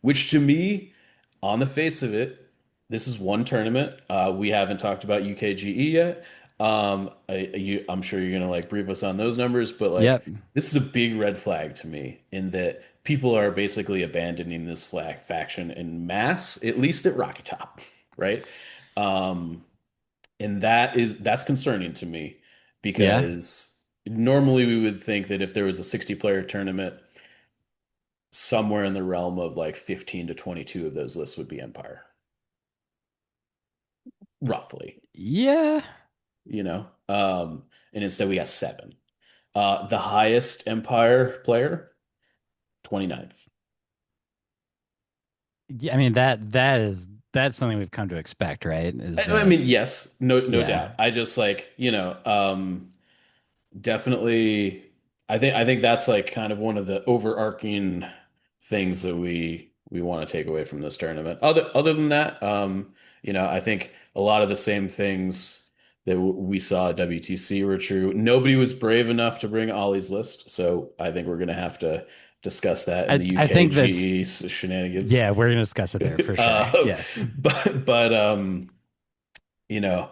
Which to me, on the face of it, this is one tournament. We haven't talked about UKGE yet. I'm sure you're gonna like brief us on those numbers, but like Yep. this is a big red flag to me in that people are basically abandoning this flag faction in mass, at least at Rockytop, right? Um, and that's concerning to me Yeah. because normally we would think that if there was a 60 player tournament, somewhere in the realm of like 15 to 22 of those lists would be Empire, roughly, Yeah. you know? And instead we got seven. The highest Empire player, 29th. Yeah, I mean that's something we've come to expect, right? Is I that mean, yes, no yeah. doubt. I just like, definitely I think that's like kind of one of the overarching things that we want to take away from this tournament. Other than that, I think a lot of the same things that we saw at WTC were true. Nobody was brave enough to bring Ollie's list, so I think we're gonna have to discuss that in the I think that's UKGE shenanigans. yeah, we're gonna discuss it there for sure. Uh, Yes. but you know,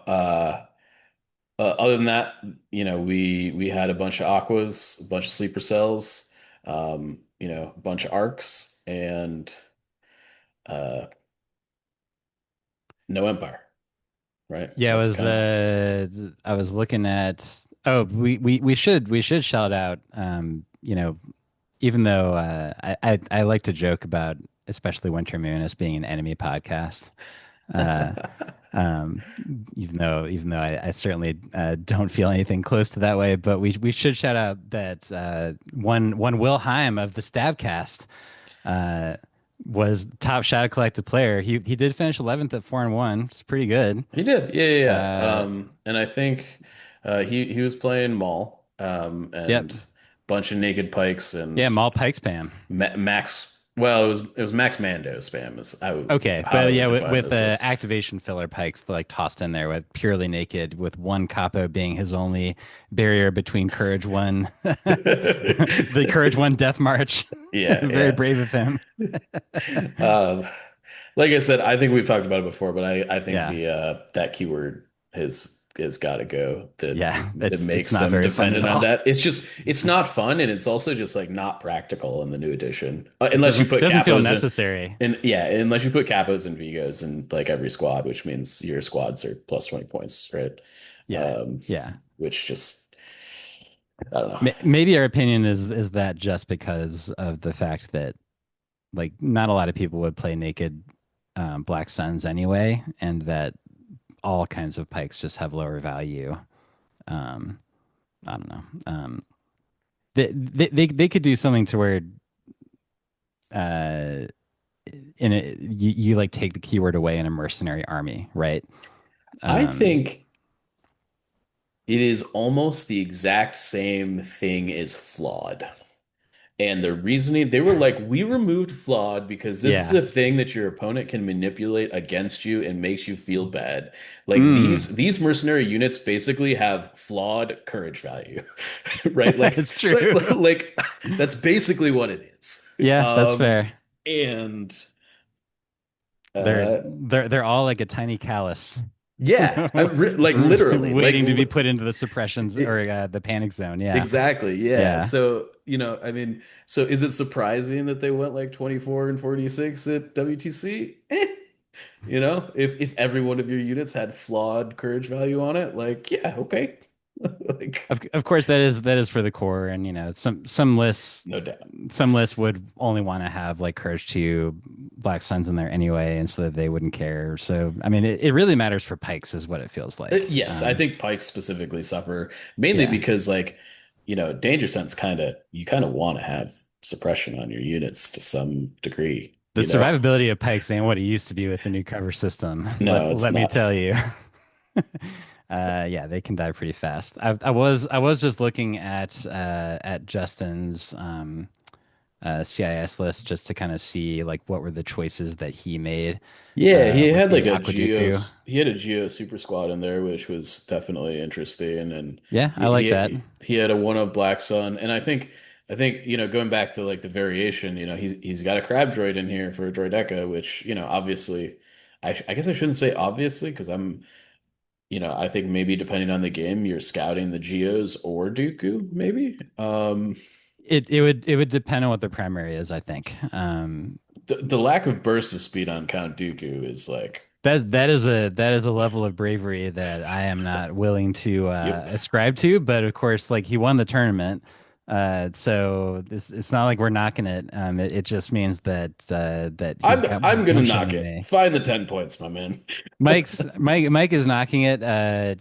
other than that, we had a bunch of aquas, a bunch of sleeper cells, a bunch of arcs, and uh, no empire, right? Yeah, That's kind of I was looking at we should shout out even though I like to joke about especially Winter Moon as being an enemy podcast. Uh um even though I certainly don't feel anything close to that way, but we should shout out that one Will Heim of the Stabcast uh was top Shadow Collective player. He did finish 11th at 4-1. It's pretty good. he did, yeah. Uh, And I think he was playing Maul, yep. and bunch of naked pikes Yeah, and Mall Pike spam. Max. Well, it was Max Mando spam is Okay, how I but would yeah, define with this list. activation filler pikes like tossed in there with purely naked, with one capo being his only barrier between Courage One, the Courage One Death March. Yeah, Very yeah. brave of him. Um, like I said, I think we've talked about it before, but I think Yeah, the that keyword has got to go. yeah, That it's makes not them very fun at dependent on all. that. It's not fun, and it's also just like not practical in the new edition, unless you put Doesn't feel capos in. necessary. And yeah, unless you put capos and Vigos in like every squad, which means your squads are plus 20 points, right? Yeah, Um, yeah. which just I don't know. Maybe our opinion is that just because of the fact that like not a lot of people would play naked Black Suns anyway, and that all kinds of pikes just have lower value. Um, I don't know. They could do something to where uh, in it you like take the keyword away in a mercenary army, right? I Um, think it is almost the exact same thing as flawed. And the reasoning, they were like, we removed flawed because this is yeah. a thing that your opponent can manipulate against you and makes you feel bad. Like Mm, these mercenary units basically have flawed courage value, right? it's true. Like that's basically what it is. Yeah, that's Um, fair. and uh, They're all like a tiny callus, yeah, like literally, like waiting to be put into the suppressions or the panic zone. Yeah, exactly. Yeah. yeah. So, I mean, so is it surprising that they went like 24 and 46 at WTC? If every one of your units had flawed courage value on it, like, yeah, okay. Like, Of course, that is for the core, and no doubt. some lists would only want to have like Courage 2 Black Suns in there anyway, and so that they wouldn't care. So I mean, it really matters for pikes, is what it feels like. Yes, I think pikes specifically suffer mainly Yeah, because like, danger sense you kind of want to have suppression on your units to some degree, the survivability of pikes ain't what it used to be with the new cover system. No, it's Let me not. tell you. Yeah, they can die pretty fast. I was just looking at Justin's CIS list just to kind of see like what were the choices that he made Yeah, he with had like the Aquaduku. He had a Geo Super Squad in there, which was definitely interesting. And Yeah, I like that. he had a one of Black Sun, and I think going back to like the variation, he's got a crab droid in here for a droideca, which obviously, I guess I shouldn't say obviously because I think maybe depending on the game, you're scouting the Geos or Dooku, maybe. it would depend on what the primary is, I think. The lack of burst of speed on Count Dooku is like, That is a level of bravery that I am not willing to yep. ascribe to. But of course, like he won the tournament, so it's not like we're knocking it. It just means that he's got more I'm gonna gumption knock than it. me. Find the 10 points, my man. Mike is knocking it.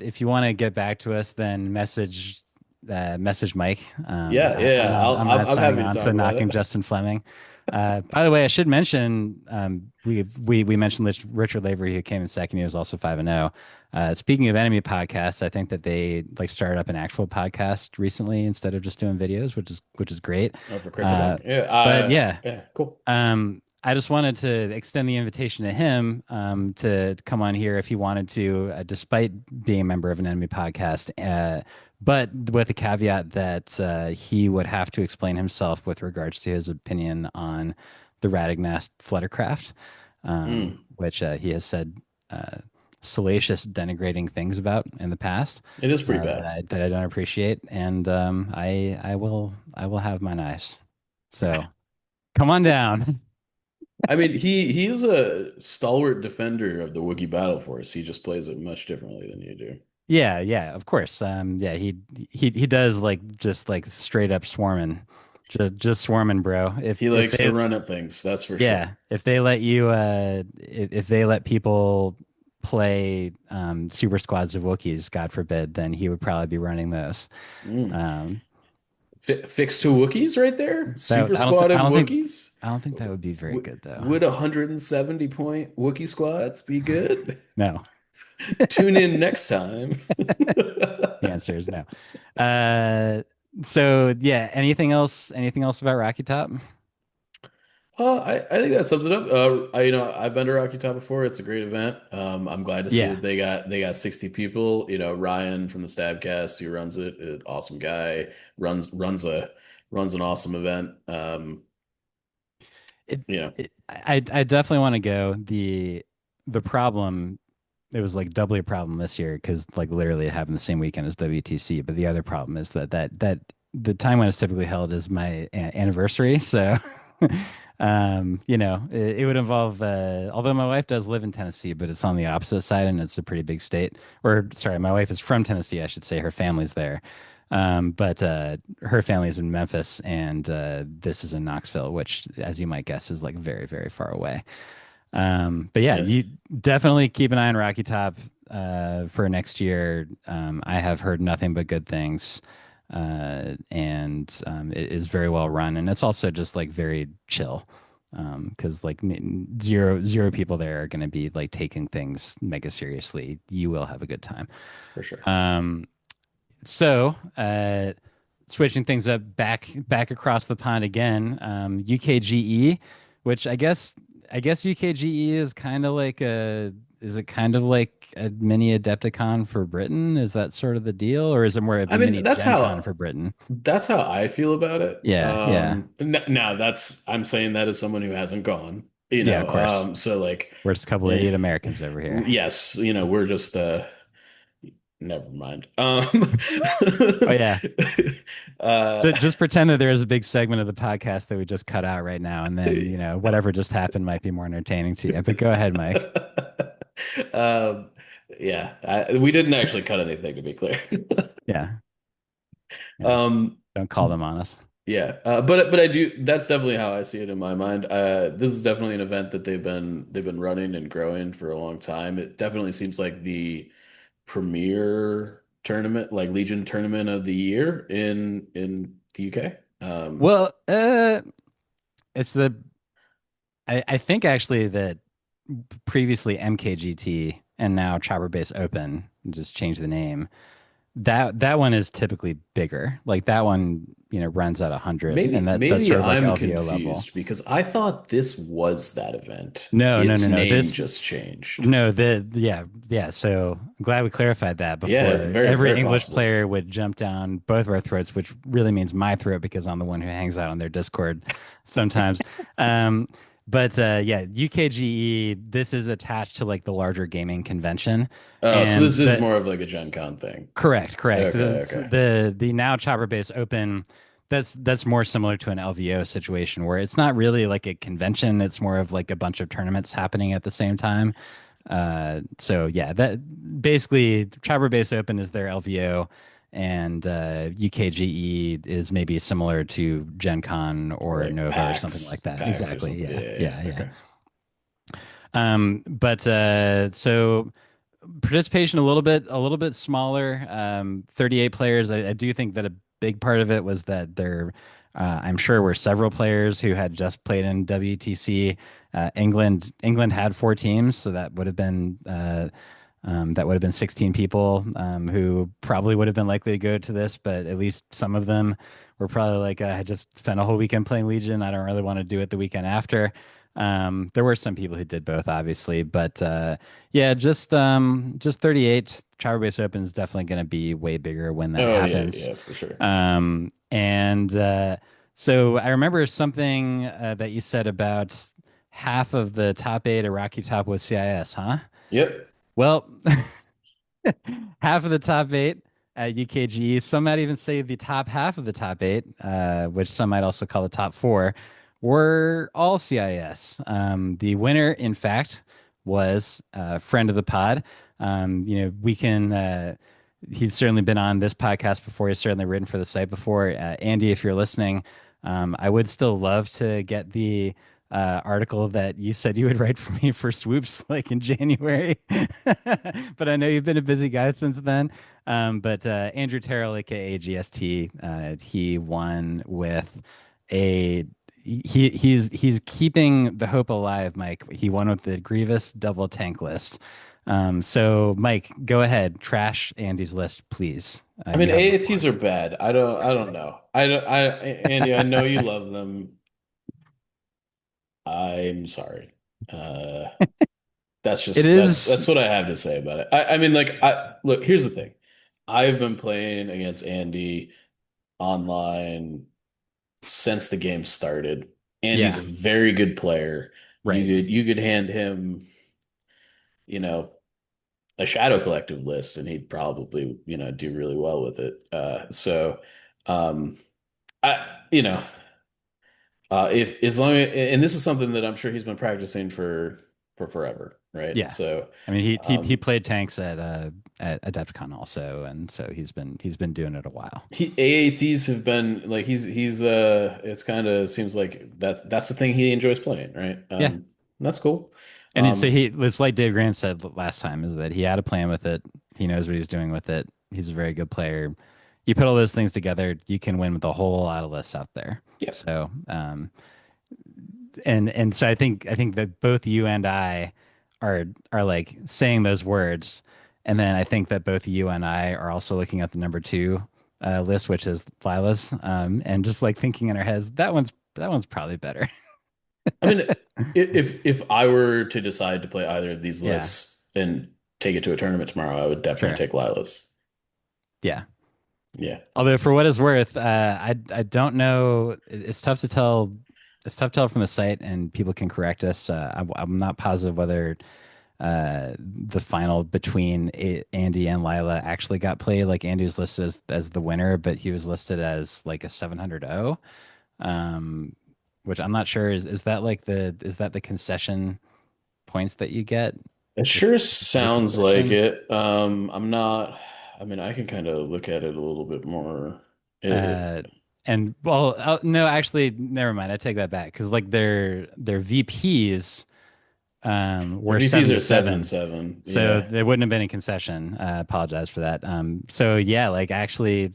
If you want to get back to us, then message Mike. Yeah, yeah. I'm not I'm signing happy to on talk to about knocking it. Justin Fleming. By the way, I should mention we mentioned Richard Lavery who came in second. He was also 5-0. Speaking of enemy podcasts, I think that they like started up an actual podcast recently instead of just doing videos, which is great. Oh, for Crit Uh, Attack. Yeah, but yeah, yeah, cool. I just wanted to extend the invitation to him to come on here if he wanted to, despite being a member of an enemy podcast, but with a caveat that he would have to explain himself with regards to his opinion on the Radagnast Fluttercraft, Mm, which he has said uh, salacious, denigrating things about in the past it is pretty bad. that I don't appreciate, and I will have my knives. So come on down. I mean, he is a stalwart defender of the Wookiee battle force. He just plays it much differently than you do. Yeah, yeah, of course. Yeah, he does like just like straight up swarming, just swarming, bro. He If likes to they run at things, that's for sure. yeah, if they let you if they let people play super squads of Wookiees, God forbid, then he would probably be running those. Mm. Um, Fix to Wookiees right there. that Super squad of Wookiees. I don't think that would be very W good though. would 170 point Wookiee squads be good? No, Tune in next time. the answer is no. Uh, so yeah, anything else about Rocky Top? I think that sums it up. I've been to Rockytop before. It's a great event. I'm glad to see Yeah. that they got 60 people. You know, Ryan from the Stabcast who runs it, an awesome guy, runs an awesome event. It, You know, I definitely want to go. The problem, it was like doubly a problem this year because like literally it happened the same weekend as WTC. But the other problem is that the time when it's typically held is my anniversary. So, it would involve. Although my wife does live in Tennessee, but it's on the opposite side and it's a pretty big state. Or sorry, my wife is from Tennessee. I should say her family's there. But her family is in Memphis, and this is in Knoxville, which, as you might guess, is like very, very far away. But yeah, yes, you definitely keep an eye on Rocky Top for next year. I have heard nothing but good things, and it is very well run, and it's also just like very chill. Because like zero people there are going to be like taking things mega seriously. You will have a good time. for sure. Um, so, switching things up back across the pond again, UKGE, which I guess UKGE is kind of like a is it kind of like a mini Adepticon for Britain? Is that sort of the deal, or is it more of I a mean, mini Gen Con for Britain? that's how I feel about it. Yeah, yeah, Now that's I'm saying that as someone who hasn't gone. yeah. Of course, So like, we're just a couple eh, idiot Americans over here. yes, we're just never mind. Oh yeah, Uh, just pretend that there is a big segment of the podcast that we just cut out right now, and then whatever just happened might be more entertaining to you. But go ahead, Mike. um, yeah, we didn't actually cut anything to be clear. Yeah, yeah. Um, Don't call them on us. yeah, but I do. That's definitely how I see it in my mind. This is definitely an event that they've been running and growing for a long time. It definitely seems like the premier tournament, like Legion tournament of the year in the UK. Well, it's I think actually that previously MKGT and now Chopper Base Open just changed the name. That one is typically bigger. Like that one, runs at 100, and that's Maybe sort of like I'm LVO level. confused because I thought this was that event. No, no, no, Its no. name This just changed. no, yeah, yeah. So I'm glad we clarified that Yeah, before very, every very English possible. player would jump down both of our throats, which really means my throat because I'm the one who hangs out on their Discord sometimes. Um, but yeah, UKGE, this is attached to like the larger gaming convention, Oh, so this and is that more of like a Gen Con thing. correct, correct. Okay, The okay. the, the now Chopper Base Open. that's more similar to an LVO situation where it's not really like a convention. It's more of like a bunch of tournaments happening at the same time. So yeah, that basically Tribal Base Open is their LVO, and UKGE is maybe similar to Gen Con Or or like Nova or something like PAX, that. PAX or Exactly. something. Yeah, Yeah. yeah, Yeah. yeah. Yeah. Okay. But so participation a little bit smaller. 38 players. I do think that a big part of it was that I'm sure were several players who had just played in WTC. England had four teams, so that would have been 16 people who probably would have been likely to go to this, but at least some of them were probably like, I just spent a whole weekend playing Legion. I don't really want to do it the weekend after. There were some people who did both, obviously, but yeah, just 38. Travel Base Open is definitely going to be way bigger when that Oh yeah, happens. yeah, for sure. And so I remember something that you said about half of the top eight at Rockytop was CIS, huh? Yep. Well, half of the top eight at UKGE. Some might even say the top half of the top eight, which some might also call the top four, were all CIS. The winner, in fact, was a friend of the pod. We can. He's certainly been on this podcast before. He's certainly written for the site before. Andy, if you're listening, I would still love to get the article that you said you would write for me for swoops like in January. But I know you've been a busy guy since then. But Andrew Terrell, aka GST, he won with a he's keeping the hope alive, Mike. He won with the Grievous double tank list. So Mike, go ahead, trash Andy's list, please. I mean, You have the AATs floor. are bad. I don't know. Andy, I know you love them. I'm sorry. Uh, It that's is, what I have to say about it. I mean, like, look, here's the thing. I've been playing against Andy online since the game started. Andy's yeah, a very good player. right. You could hand him, you know, a Shadow Collective list and he'd probably, do really well with it. Um I if as long and this is something that I'm sure he's been practicing for forever, right? Yeah. So I mean, he um played tanks at Adepticon also, and so he's been doing it a while. he AATs have been like he's it's kind of seems like that's the thing he enjoys playing, right? Yeah. That's cool. So Um it's like Dave Grant said last time, is that he had a plan with it. He knows what he's doing with it. He's a very good player. You put all those things together, you can win with a whole lot of lists out there. yeah. So, and so I think that both you and I are like saying those words, and then I think that both you and I are also looking at the number two list, which is Lila's, and just like thinking in our heads, that one's probably better. I mean, if I were to decide to play either of these Yeah, lists and take it to a tournament tomorrow, I would definitely sure. take Lila's. Yeah. Yeah. Although for what it's worth, I don't know. It's tough to tell. It's tough to tell from the site, and people can correct us. I'm not positive whether the final between Andy and Lila actually got played. Like Andy was listed as the winner, but he was listed as like a 700-0, um, which I'm not sure is that like is that the concession points that you get It if sure you play sounds like concession? it. I'm not, I mean, I can kind of look at it a little bit more. Uh, and well, no, actually, never mind. I take that back because like their VPs The were VPs seven are to seven and seven. seven. So Yeah. there wouldn't have been a concession. I apologize for that. So yeah, like actually,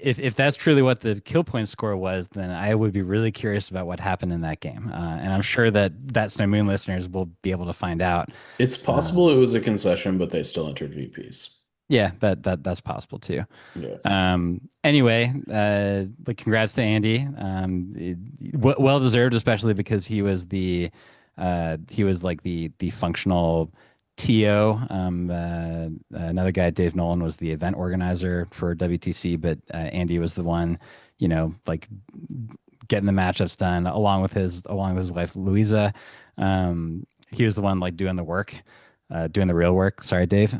if that's truly what the kill point score was, then I would be really curious about what happened in that game. And I'm sure that That's No Moon listeners will be able to find out. It's possible Um, it was a concession, but they still entered VPs. yeah, that's possible too. Yeah. Anyway, like congrats to Andy. Well deserved, especially because he was like the functional TO. Another guy, Dave Nolan, was the event organizer for WTC, but Andy was the one, like getting the matchups done along with his wife Louisa. He was the one like doing the work, doing the real work. Sorry, Dave.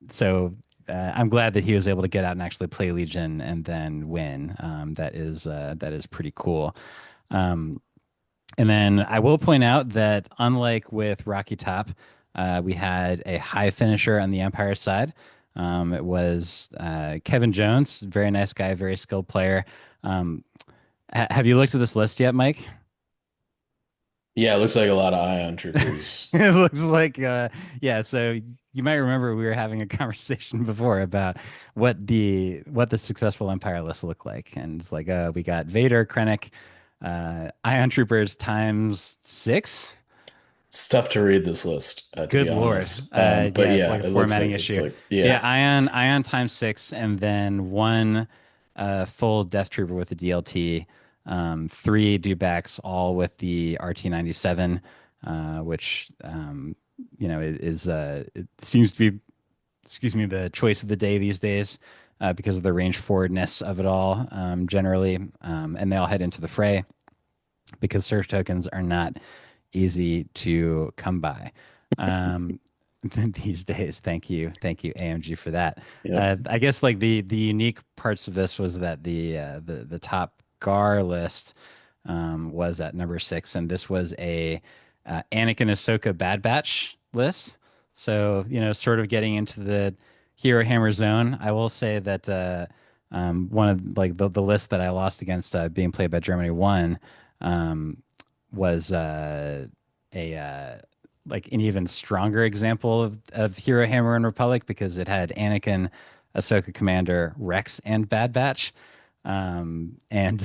So I'm glad that he was able to get out and actually play Legion and then win. That is pretty cool. Um, and then I will point out that unlike with Rockytop, we had a high finisher on the Empire side. It was Kevin Jones, very nice guy, very skilled player. Um, have you looked at this list yet, Mike? Yeah, it looks like a lot of Ion Troopers. It looks like, yeah. So you might remember we were having a conversation before about what the successful Empire list look like, and it's like, we got Vader, Krennic, Ion Troopers times six. It's tough to read this list, to be Good Lord. honest. But Yeah, it's like yeah, a it looks formatting like it's issue. like Yeah, yeah, Ion times six, and then one full Death Trooper with the DLT, three dewbacks, all with the RT-97, which it seems to be, excuse me, the choice of the day these days, because of the range forwardness of it all, generally, and they all head into the fray because surge tokens are not easy to come by these days. Thank you, AMG, for that. yep. I guess like the unique parts of this was that the top GAR list was at number six, and this was a Anakin Ahsoka Bad Batch list. So sort of getting into the Hero Hammer zone. I will say that one of like the list that I lost against, being played by Germany one, um, was a like an even stronger example of Hero Hammer and Republic, because it had Anakin, Ahsoka Commander, Rex, and Bad Batch. And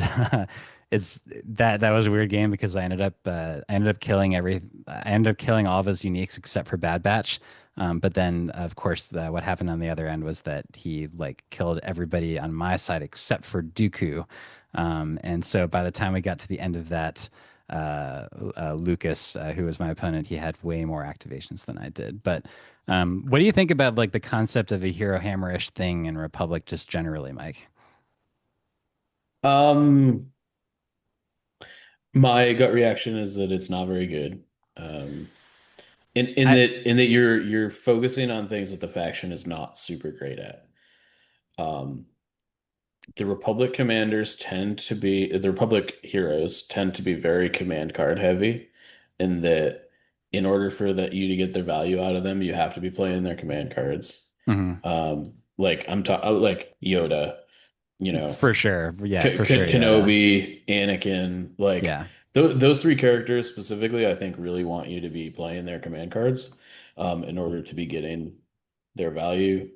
it's that was a weird game because I ended up killing all of his uniques except for Bad Batch. But then, of course, what happened on the other end was that he like killed everybody on my side except for Dooku. And so by the time we got to the end of that, Lucas, who was my opponent, he had way more activations than I did. But what do you think about like the concept of a Hero Hammerish thing in Republic just generally, Mike? Um, my gut reaction is that it's not very good. Um, in I that you're focusing on things that the faction is not super great at. Um, the Republic commanders tend to be the Republic heroes tend to be very command card heavy, in that in order for that you to get their value out of them, you have to be playing their command cards. mhm. Like I'm talking like Yoda, you know, For sure. Yeah, for sure, Yoda. Kenobi, Anakin, like Yeah. those three characters specifically, I think really want you to be playing their command cards, in order to be getting their value.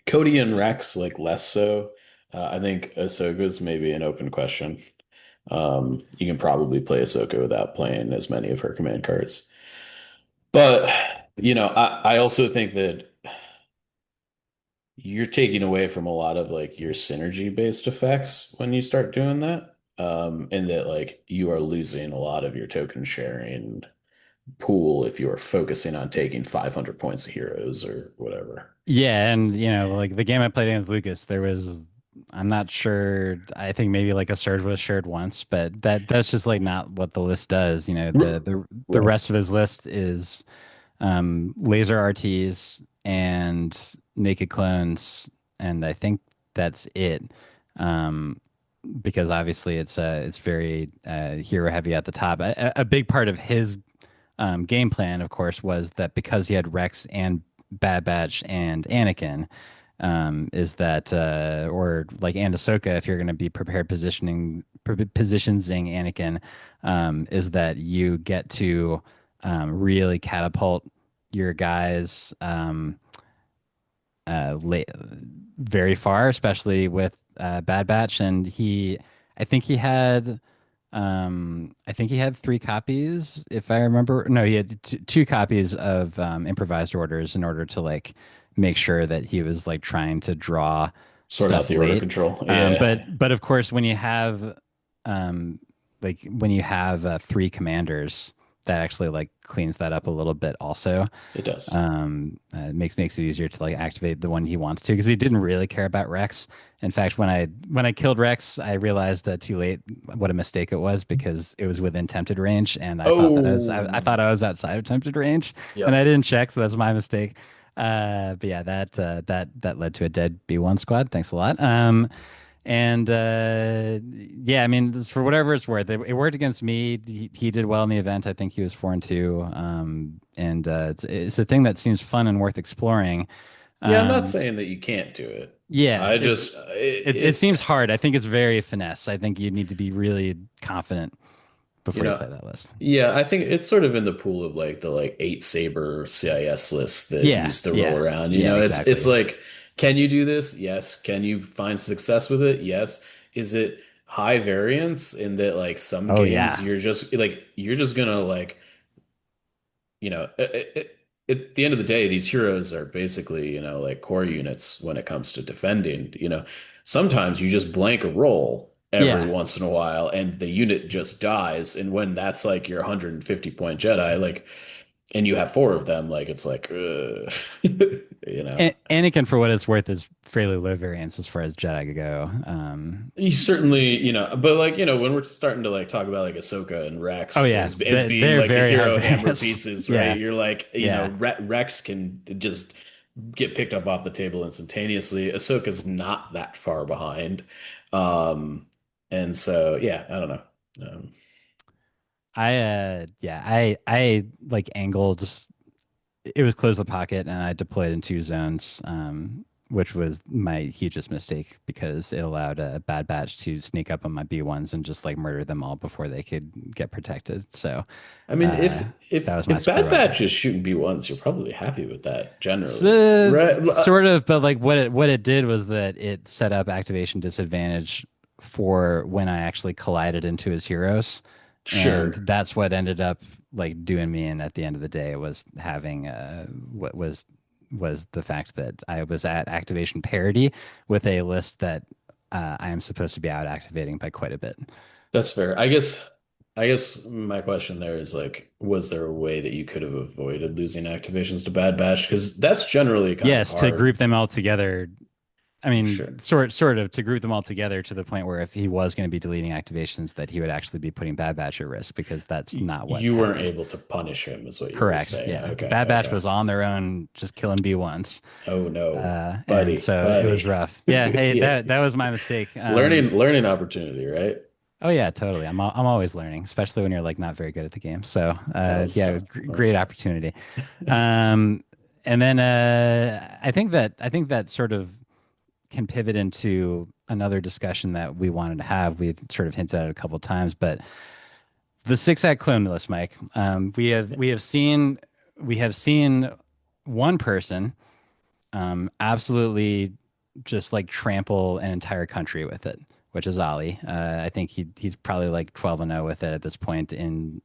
Cody and Rex, like less so. I think Ahsoka's maybe an open question. You can probably play Ahsoka without playing as many of her command cards. But, I also think that you're taking away from a lot of like your synergy based effects when you start doing that. And that like you are losing a lot of your token sharing pool if you are focusing on taking 500 points of heroes or whatever. Yeah, and like the game I played against Lucas, I'm not sure. I think maybe like a surge was shared once, but that's just like not what the list does. The Right. rest of his list is laser RTs and naked clones, and I think that's it. Um, because obviously it's very hero heavy at the top. A big part of his game plan, of course, was that because he had Rex and Bad Batch and Anakin, is that or like and Ahsoka, if you're going to be prepared positioning Anakin, is that you get to really catapult your guys late, very far, especially with Bad Batch, and I think he had three copies, if I remember. No, he had two copies of improvised orders in order to like make sure that he was like trying to draw Sort out stuff the order late. control. Um, Yeah, but of course, um, when you have three commanders, that actually like cleans that up a little bit also. it does. It makes it easier to like activate the one he wants to, because he didn't really care about Rex. In fact, when I killed Rex, I realized too late what a mistake it was, because it was within tempted range, and I Oh, thought I was outside of tempted range, and yep. I didn't check, so that's my mistake. But yeah, that led to a dead B1 squad. Thanks a lot. And yeah, I mean, for whatever it's worth, it worked against me. He did well in the event. I think he was 4-2. And it's a thing that seems fun and worth exploring. Yeah, I'm not Um, saying that you can't do it. yeah, I just it seems hard. I think it's very finesse. I think you need to be really confident you before you know, play that list. yeah, I think it's sort of in the pool of like the like eight saber CIS list that Yeah, used to roll yeah, around. yeah, It's exactly. like, can you do this? Yes. Can you find success with it? Yes. Is it high variance in that like some Oh games yeah, you're just gonna like at the end of the day, these heroes are basically, like core units when it comes to defending. Sometimes you just blank a roll every yeah. once in a while and the unit just dies. And when that's like your 150 point Jedi, like, and you have four of them, like, it's like, you know. Anakin, for what it's worth, is fairly low variance as far as Jedi go. He certainly, but like, when we're starting to like talk about like Ahsoka and Oh Rex yeah, as being they're like the very high hero hammer variance. pieces, right? Yeah, You're like, yeah. Rex can just get picked up off the table instantaneously. Ahsoka's not that far behind. Um, and so yeah, I don't know. Um, I like angle just it was close the pocket and I deployed in two zones, which was my hugest mistake because it allowed a Bad Batch to sneak up on my B1s and just like murder them all before they could get protected. So I mean, if uh, if that was my if screw Bad up. Batch is shooting B1s, you're probably happy with that generally, So, right? sort of, but like what it did was that it set up activation disadvantage for when I actually collided into his heroes, and Sure. that's what ended up like doing me in at the end of the day was having what was the fact that I was at activation parity with a list that I am supposed to be out activating by quite a bit. That's fair. I guess my question there is like, was there a way that you could have avoided losing activations to Bad Batch? Because that's generally kind of Yes, to hard. group them all together. I mean, Sure. sort of to group them all together to the point where if he was going to be deleting activations, that he would actually be putting Bad Batch at risk because that's not what You weren't happened. able to punish him, is what you were Correct. saying. Yeah, Okay, Bad Batch okay. was on their own, just killing B1s, Oh no, and buddy, so it was buddy. rough. Yeah. Hey, Yeah. that was my mistake. Learning opportunity, right? Oh yeah, totally. I'm always learning, especially when you're like not very good at the game. So Well yeah, it was said. Well great said. opportunity. Um, and then I think that sort of can pivot into another discussion that we wanted to have. We've sort of hinted at it a couple of times, but the six act clone list, Mike. We have seen one person absolutely just like trample an entire country with it, which is Ollie. I think he's probably like 12-0 with it at this point in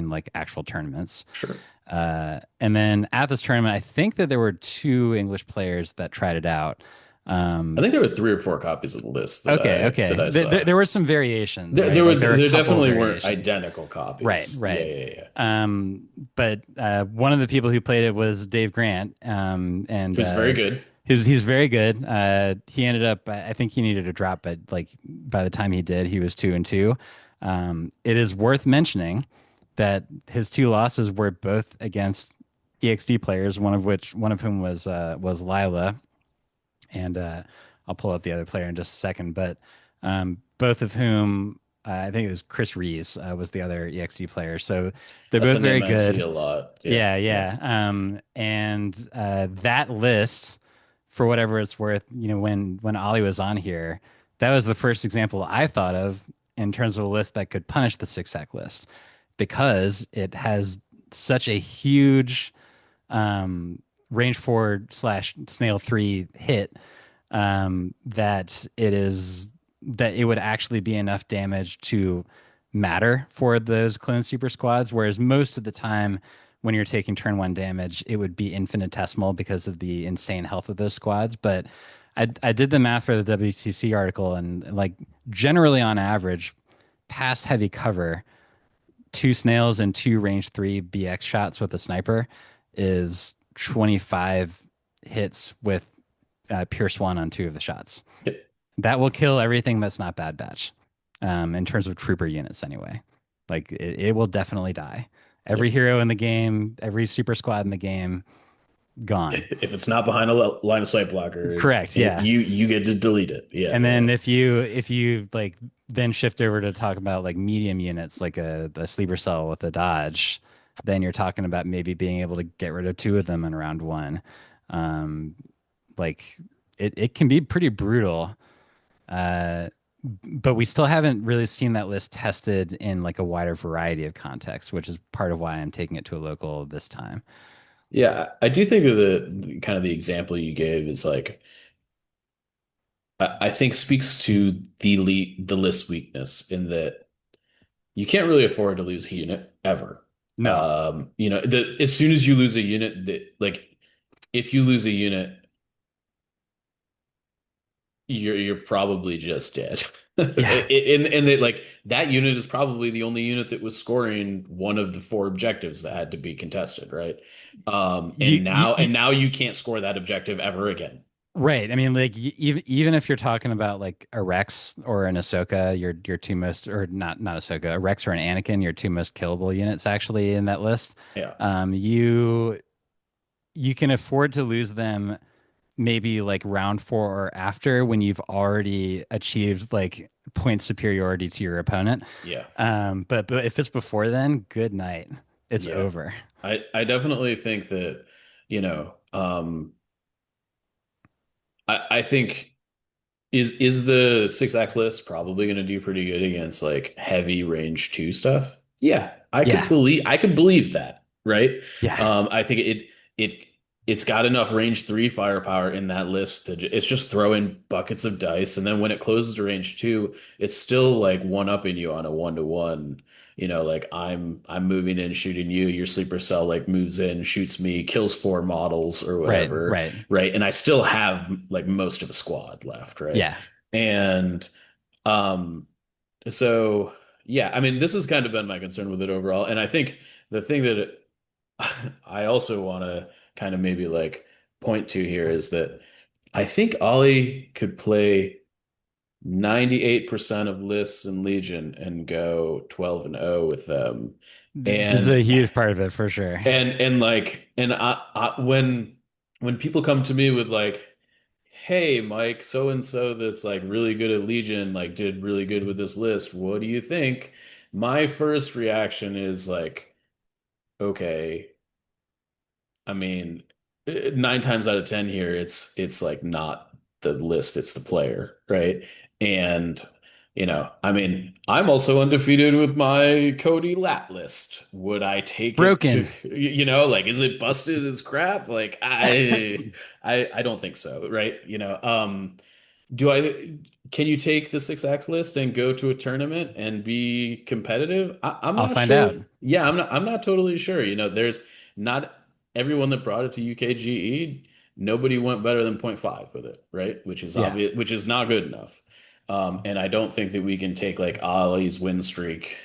like actual tournaments. Sure. And then at this tournament, I think that there were two English players that tried it out. I Um, think there were three or four copies of the list that Okay, I that okay. I There, there, saw. there were some variations, There, right? there were Like there were a there couple definitely weren't variations. identical Right, copies. Yeah, right. yeah, yeah. But one of the people who played it was Dave Grant, and Who's very good. he's very good. He ended up, I think he needed a drop, but like by the time he did, he was 2-2. It is worth mentioning that his two losses were both against EXD players, one of whom was Lila, and I'll pull up the other player in just a second. But both of whom I think it was Chris Rees was the other EXT player. So they're That's both a very name I see good. a lot. Yeah, Yeah, yeah. yeah. And that list, for whatever it's worth, when Ollie was on here, that was the first example I thought of in terms of a list that could punish the six sack list because it has such a huge range four slash snail three hit that it would actually be enough damage to matter for those clone super squads. Whereas most of the time, when you're taking turn one damage, it would be infinitesimal because of the insane health of those squads. But I did the math for the WTC article, and like generally on average, past heavy cover, two snails and two range three BX shots with a sniper is 25 hits with Pierce one on two of the shots. Yep, That will kill everything that's not Bad Batch, in terms of trooper units anyway. Like it will definitely die. Every yep. hero in the game, every super squad in the game, gone. If it's not behind a line of sight blocker, Correct. Yeah. you get to delete it. Yeah, And yeah, then if you like then shift over to talk about like medium units, like a sleeper cell with a dodge, then you're talking about maybe being able to get rid of two of them in round one. Um, like it can be pretty brutal. Uh, but we still haven't really seen that list tested in like a wider variety of contexts, which is part of why I'm taking it to a local this time. yeah. I do think of the kind of the example you gave is like I think speaks to the list weakness in that you can't really afford to lose a unit ever. No. As soon as you lose a unit, that like if you lose a unit, you're probably just dead. Yeah. And that like that unit is probably the only unit that was scoring one of the four objectives that had to be contested, right? You, you, And now you can't score that objective ever again. Right. I mean, like even if you're talking about like a Rex or an Ahsoka, your two most, or not Ahsoka, a Rex or an Anakin, your two most killable units actually in that list. Yeah, You can afford to lose them maybe like round four or after when you've already achieved like point superiority to your opponent. yeah, But if it's before then, good night. It's yeah. over. I definitely think that, I think. Is the six axe list probably going to do pretty good against like heavy range two stuff? Yeah, Yeah. I could believe that, right? Yeah. I think it it's got enough range three firepower in that list to it's just throwing buckets of dice, and then when it closes to range two, it's still like one upping you on a 1-to-1. Like I'm moving in, shooting you. Your sleeper cell like moves in, shoots me, kills four models or Right. whatever, Right. right? And I still have like most of a squad left, right? Yeah. And um, so yeah, I mean, this has kind of been my concern with it overall. And I think the thing that I also want to kind of maybe like point to here is that I think Ollie could play 98% of lists in Legion and go 12-0 with them. This is And a huge part of it for sure. when people come to me with like, hey, Mike, so and so that's like really good at Legion, like did really good with this list. What do you think? My first reaction is like, okay, I mean, 9 times out of 10 here, it's like not the list, it's the player, right? And I mean, I'm also undefeated with my Cody Lat list. Would I take it to, Broken. like, is it busted as crap? Like, I don't think so, right? Do I can you take the six axe list and go to a tournament and be competitive? I'm I'll not find out. sure. Yeah, I'm not totally sure. There's not everyone that brought it to UKGE, nobody went better than point 0.5 with it, right? Which is Yeah. obvious, which is not good enough. And I don't think that we can take like Ollie's win streak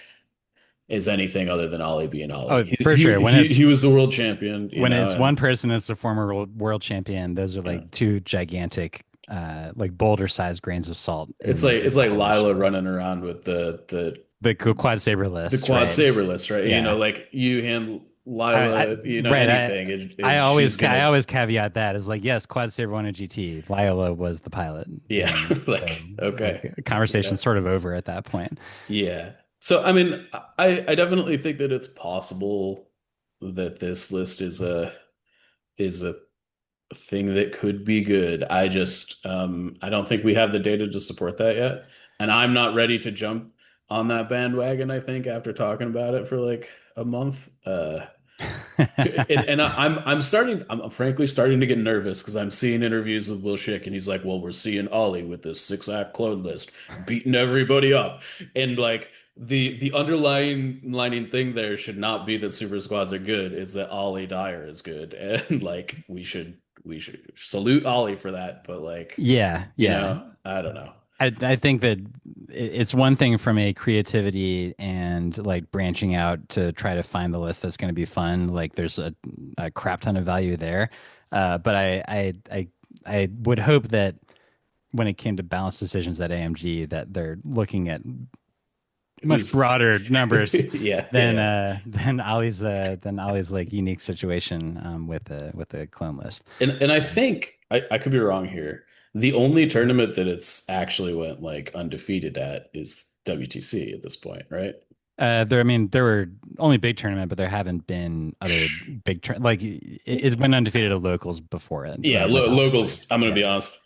as anything other than Ollie being Ollie. Oh, for sure. He was the world champion, When it's one and person that's a former world champion, those are yeah. like two gigantic, like boulder sized grains of salt It's in like in it's the like whole Lila issue. running around with The quad saber the list, quad right? saber list, right? Yeah. Like you hand I Lila, right. anything, and she's I gonna, always caveat that as like, yes, quad saber won a GT. Lyola was the pilot, yeah, and so like okay, like conversation's sort of over at that point. yeah. So I mean, I definitely think that it's possible that this list is a thing that could be good. I don't think we have the data to support that yet, and I'm not ready to jump on that bandwagon. I think after talking about it for like a month, and I'm frankly starting to get nervous because I'm seeing interviews with Will Schick and he's like, well, we're seeing Ollie with this six-act clone list beating everybody up. And like the underlying lining thing there should not be that super squads are good, is that Ollie Dyer is good. And like we should salute Ollie for that. But like, Yeah, yeah. I don't know. I think that it's one thing from a creativity and like branching out to try to find the list that's going to be fun. Like there's a crap ton of value there. But I would hope that when it came to balance decisions at AMG, that they're looking at much who's broader numbers yeah, yeah. Than Ollie's like unique situation with the clone list. And I think I could be wrong here. The only tournament that it's actually went like undefeated at is WTC at this point, right? I mean, there were only big tournament, but there haven't been other big like it went undefeated at locals before it, Yeah, with all the locals. players. I'm gonna Yeah, be honest.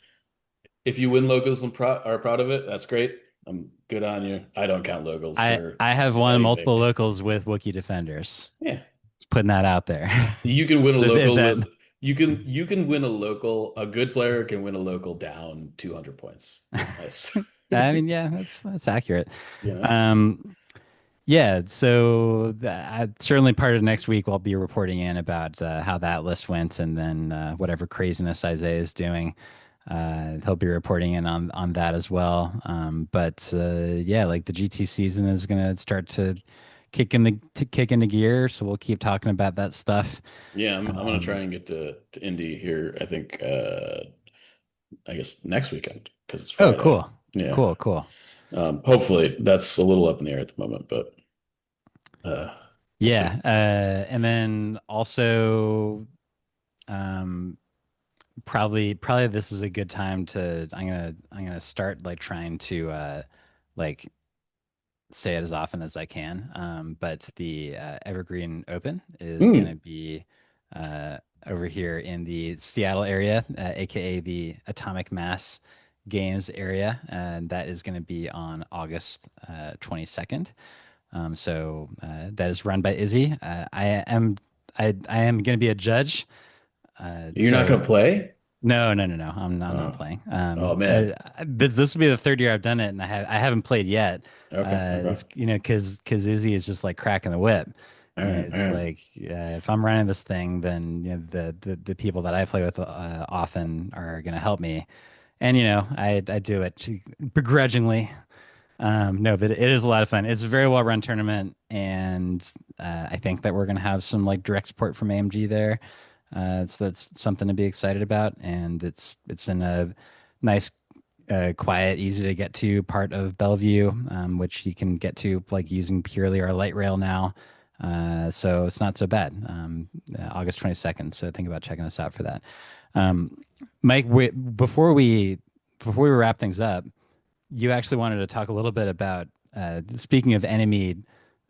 If you win locals and are proud of it, that's great. I'm good on you. I don't count locals I have for won anything. multiple locals with Wookiee defenders. Yeah, Just putting that out there. you can win a So if local that, with you can win a local. A good player can win a local down 200 points. Nice. I mean, yeah, that's accurate. You know? Um, Yeah, so certainly part of next week we'll be reporting in about how that list went, and then whatever craziness Isaiah is doing, he'll be reporting in on that as well. But yeah, like the GT season is gonna start to kick into gear, so we'll keep talking about that stuff. Yeah, I'm gonna try Um, and get to Indy here. I think I guess next weekend because it's oh, Friday. cool, Yeah. cool, cool. Hopefully that's a little up in the air at the moment, but uh, we'll see. Yeah, and then also. Um, probably this is a good time to I'm gonna start like trying to like say it as often as I can. But the Evergreen Open is gonna Hmm. be uh over here in the Seattle area, aka the Atomic Mass Games area, and that is gonna be on August 22nd. So that is run by Izzy. I am gonna be a judge. You're not So gonna play? no. I'm not Oh, playing. oh man. This will be the third year I've done it, and I haven't played yet. Okay, okay. It's because Izzy is just like cracking the whip. All right, all It's right. like if I'm running this thing, then the people that I play with often are gonna help me, and I do it begrudgingly. No, but it is a lot of fun. It's a very well run tournament, and I think that we're gonna have some like direct support from AMG there. So that's something to be excited about, and it's in a nice, quiet, easy to get to part of Bellevue, which you can get to like using purely our light rail now. So it's not so bad. August 22nd. So think about checking us out for that. Um, Mike, before we wrap things up, you actually wanted to talk a little bit about speaking of enemy,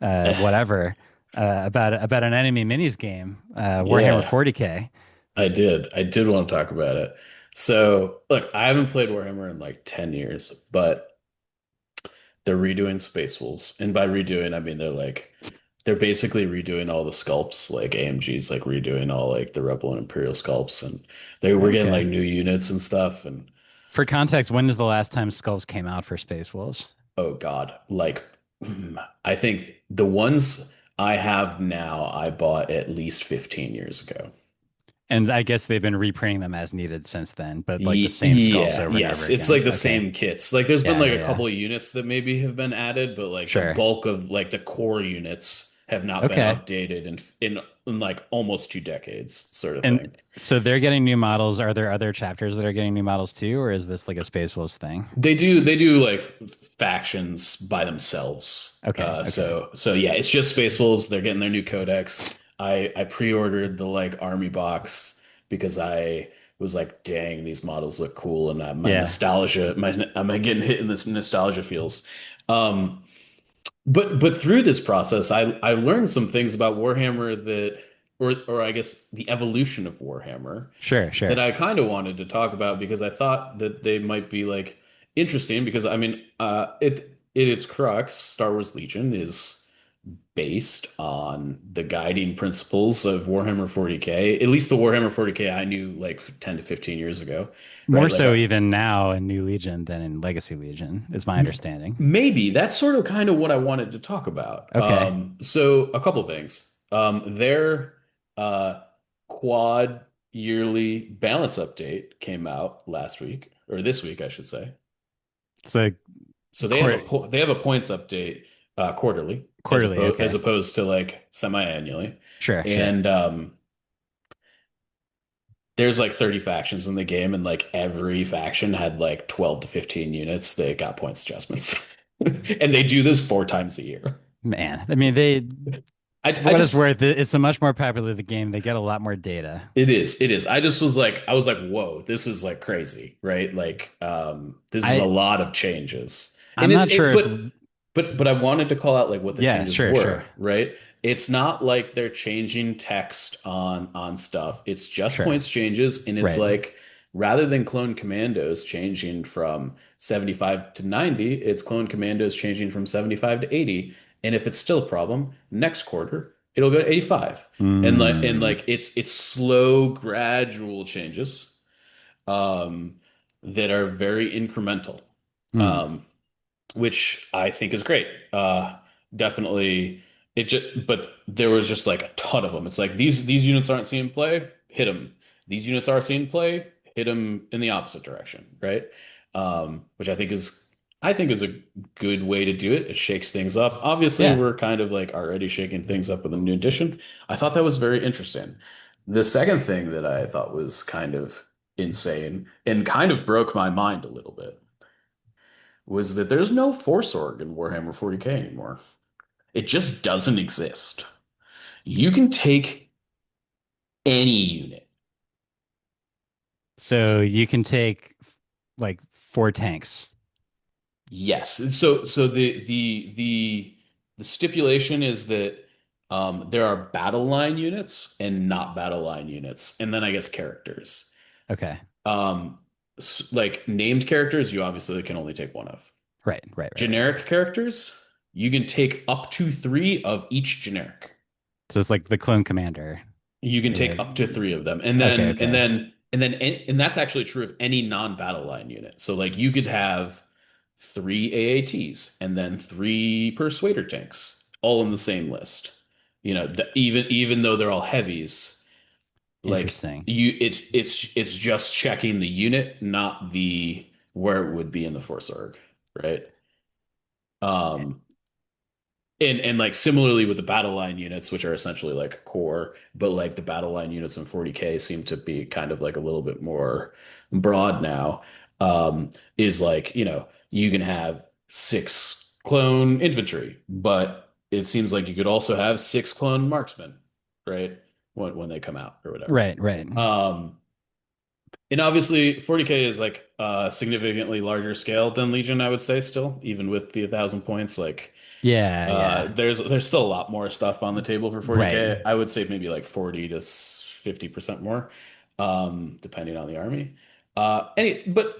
whatever, about an enemy minis game, Warhammer Yeah, 40K. I did. I did want to talk about it. So, look, I haven't played Warhammer in like 10 years, but they're redoing Space Wolves. And by redoing, I mean they're basically redoing all the sculpts, like AMG's like redoing all like the Rebel and Imperial sculpts, and they were getting Okay. like new units and stuff. And For context, when is the last time Skulls came out for Space Wolves? oh God, like I think the ones I have now, I bought at least 15 years ago. And I guess they've been reprinting them as needed since then, but like the same sculpts Yeah, over and over yes. It's again. like the Okay. same kits. Like there's been Yeah, like yeah, a yeah. couple of units that maybe have been added, but like the Sure. bulk of like the core units have not been Okay. updated in like almost 2 decades, sort of And thing. so they're getting new models. Are there other chapters that are getting new models too, or is this like a Space Wolves thing? They do like factions by themselves. Okay, okay. So yeah, it's just Space Wolves. They're getting their new codex. I pre-ordered the like army box because I was like, dang, these models look cool, and my Yeah, nostalgia, am I getting hit in this nostalgia feels. Um, but through this process, I learned some things about Warhammer that, or I guess the evolution of Warhammer sure, that sure. I kind of wanted to talk about because I thought that they might be like interesting because I mean, it its crux, Star Wars Legion is based on the guiding principles of Warhammer 40K, at least the Warhammer 40K I knew like 10 to 15 years ago, More right? Like so even now in New Legion than in Legacy Legion, is my understanding. maybe that's sort of kind of what I wanted to talk about. Okay. So a couple things. Their uh, quad yearly balance update came out last week, or this week, I should say. So So quar they have a points update quarterly, quarterly, as okay. opposed to like semi-annually. Sure, sure. And there's like 30 factions in the game, and like every faction had like 12 to 15 units that got points adjustments. And they do this 4 times a year. Man, I mean, they, for I what it's just worth, it's a much more popular the game. They get a lot more data. it is. I just was like, I was like, whoa, this is like crazy, right? Like, this is a I, lot of changes. And I'm not sure if, but I wanted to call out like what the yeah, changes sure, sure, were, right? It's not like they're changing text on stuff. It's just sure. points changes, and it's Right. like rather than clone commandos changing from 75 to 90, it's clone commandos changing from 75 to 80. And if it's still a problem, next quarter it'll go to 85. And Mm, like it's slow, gradual changes that are very incremental. mm. Um, which I think is great. Definitely it just but there was just like a ton of them. It's like these units aren't seen play, hit them. These units are seen play, hit them in the opposite direction, right? Which I think is a good way to do it. It shakes things up. Obviously, Yeah. we're kind of like already shaking things up with a new edition. I thought that was very interesting. The second thing that I thought was kind of insane and kind of broke my mind a little bit was that there's no force org in Warhammer 40K anymore. It just doesn't exist. You can take any unit. So you can take like 4 tanks. Yes. So the stipulation is that there are battle line units and not battle line units, and then I guess characters. Okay. Um, like named characters, you obviously can only take one of. Right, right, right, right. Generic characters, you can take up to three of each generic. So it's like the clone commander. You can Yeah. take up to three of them, Okay, okay. and that's actually true of any non-battle line unit. So like you could have three AATs and then three Persuader tanks, all in the same list. You know, even though they're all heavies, like Interesting. it's just checking the unit, not the where it would be in the Force org, right? Um, and like similarly with the battle line units, which are essentially like core, but like the battle line units in 40K seem to be kind of like a little bit more broad now. Is like, you can have six clone infantry, but it seems like you could also have six clone marksmen, right? When they come out or whatever. Right, right. Um, and obviously 40K is like significantly larger scale than Legion, I would say still, even with the 1,000 points, like Yeah, yeah. there's still a lot more stuff on the table for Right. 40K. I would say maybe like 40 to 50% more, depending on the army. But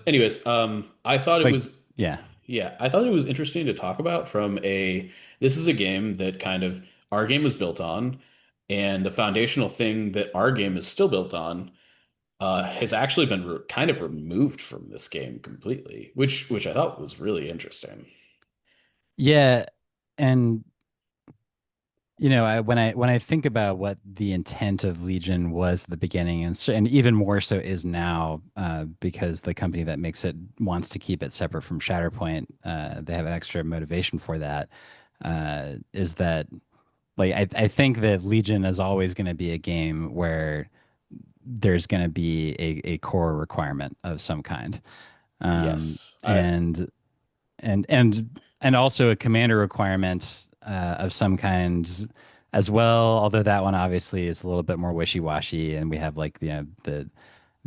anyways, I thought it Like, was yeah. yeah, I thought it was interesting to talk about from a this is a game that kind of our game was built on, and the foundational thing that our game is still built on has actually been kind of removed from this game completely, which I thought was really interesting. Yeah. And when I think about what the intent of Legion was at the beginning, and even more so is now, because the company that makes it wants to keep it separate from Shatterpoint, they have extra motivation for that. Is that like I think that Legion is always going to be a game where there's going to be a core requirement of some kind, um, Yes, I and and also a commander requirement of some kind as well. Although that one obviously is a little bit more wishy-washy, and we have like the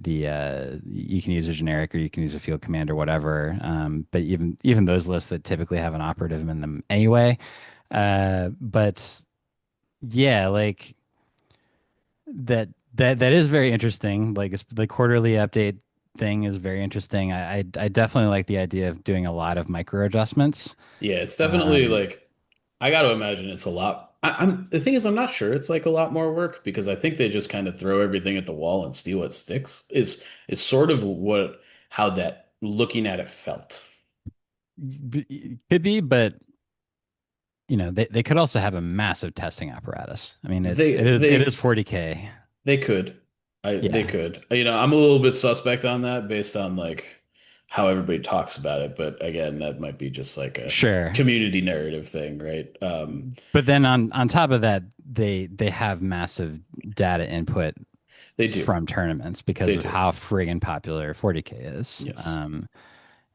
you can use a generic or you can use a field command or whatever. But even those lists that typically have an operative in them anyway. But yeah, like that is very interesting. Like the quarterly update thing is very interesting. I definitely like the idea of doing a lot of micro adjustments. Yeah, it's definitely Um, like I got to imagine it's a lot. I'm the thing is I'm not sure it's like a lot more work because I think they just kind of throw everything at the wall and see what sticks. Is sort of what how that looking at it felt. could be, but they could also have a massive testing apparatus. I mean, it is They 40K. they could. They Yeah, could. I'm a little bit suspect on that based on like how everybody talks about it, but again, that might be just like a sure. community narrative thing, right? But then on top of that, they have massive data input They do. from tournaments because They of do. how friggin' popular 40K is. Yes.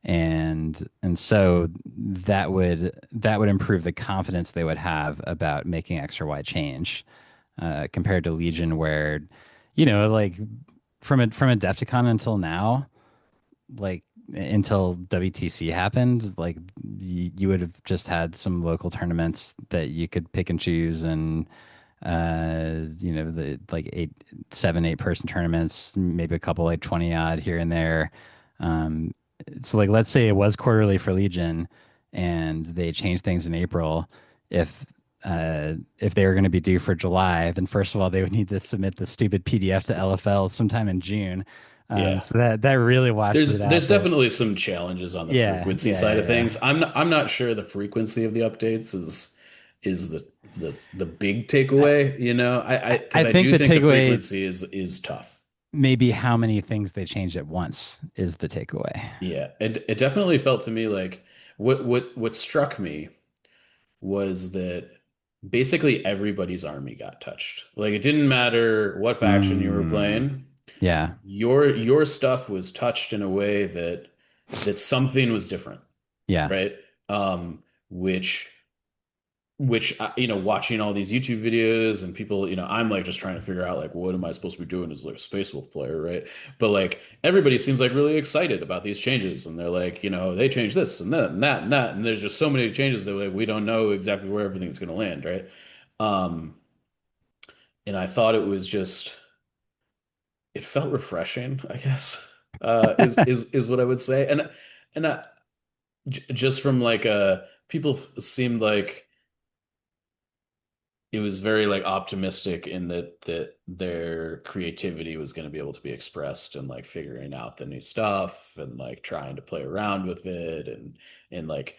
And so that would improve the confidence they would have about making X or Y change, compared to Legion, where, like from a Adepticon until now, like until WTC happened, like you would have just had some local tournaments that you could pick and choose, and the like 8 person tournaments, maybe a couple like 20 odd here and there. Um, so like let's say it was quarterly for Legion and they changed things in April. If if they were going to be due for July, then first of all they would need to submit the stupid PDF to LFL sometime in June. Yeah. So that really washes it There's out. But definitely some challenges on the yeah, frequency yeah, side yeah, of yeah. things. I'm not sure the frequency of the updates is the big takeaway, you know. I, Because I I think do the think the takeaway, frequency is tough. maybe how many things they changed at once, is the takeaway. Yeah. It definitely felt to me like what struck me was that basically everybody's army got touched. Like it didn't matter what faction you were Mm, playing. yeah, Your stuff was touched in a way that something was different, yeah, right? Which watching all these YouTube videos and people, I'm like just trying to figure out like what am I supposed to be doing as like a Space Wolf player, right? But like everybody seems like really excited about these changes, and they're like, they changed this and that and that and that, and there's just so many changes that like we don't know exactly where everything's going to land, right? Um, and I thought it felt refreshing, I guess. Is what I would say. And just from like people seemed like it was very like optimistic in that their creativity was going to be able to be expressed and like figuring out the new stuff and like trying to play around with it and like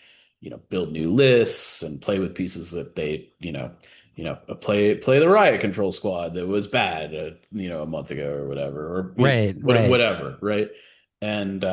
build new lists and play with pieces that they play the riot control squad that was bad a month ago or whatever, or right, right. whatever, right? And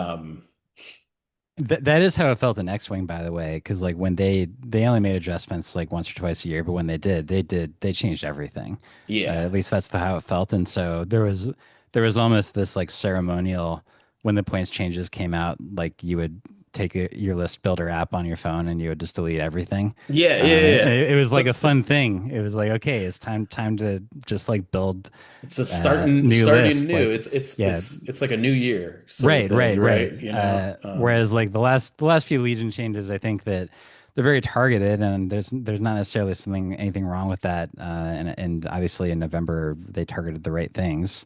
That is how it felt in X-Wing, by the way, because like when they only made adjustments like once or twice a year, but when they changed everything. yeah. At least that's how it felt. And so there was almost this like ceremonial, when the points changes came out, like you would take your list builder app on your phone and you would just delete everything. Yeah, yeah, yeah, yeah. It was like a But fun thing. It was like, okay, it's time to just like build it's a starting new starting lists. new. Like, It's yeah, it's like a new year sort of right, thing, right, right. right? Whereas like the last few Legion changes, I think that they're very targeted, and there's not necessarily anything wrong with that. And obviously in November they targeted the right things.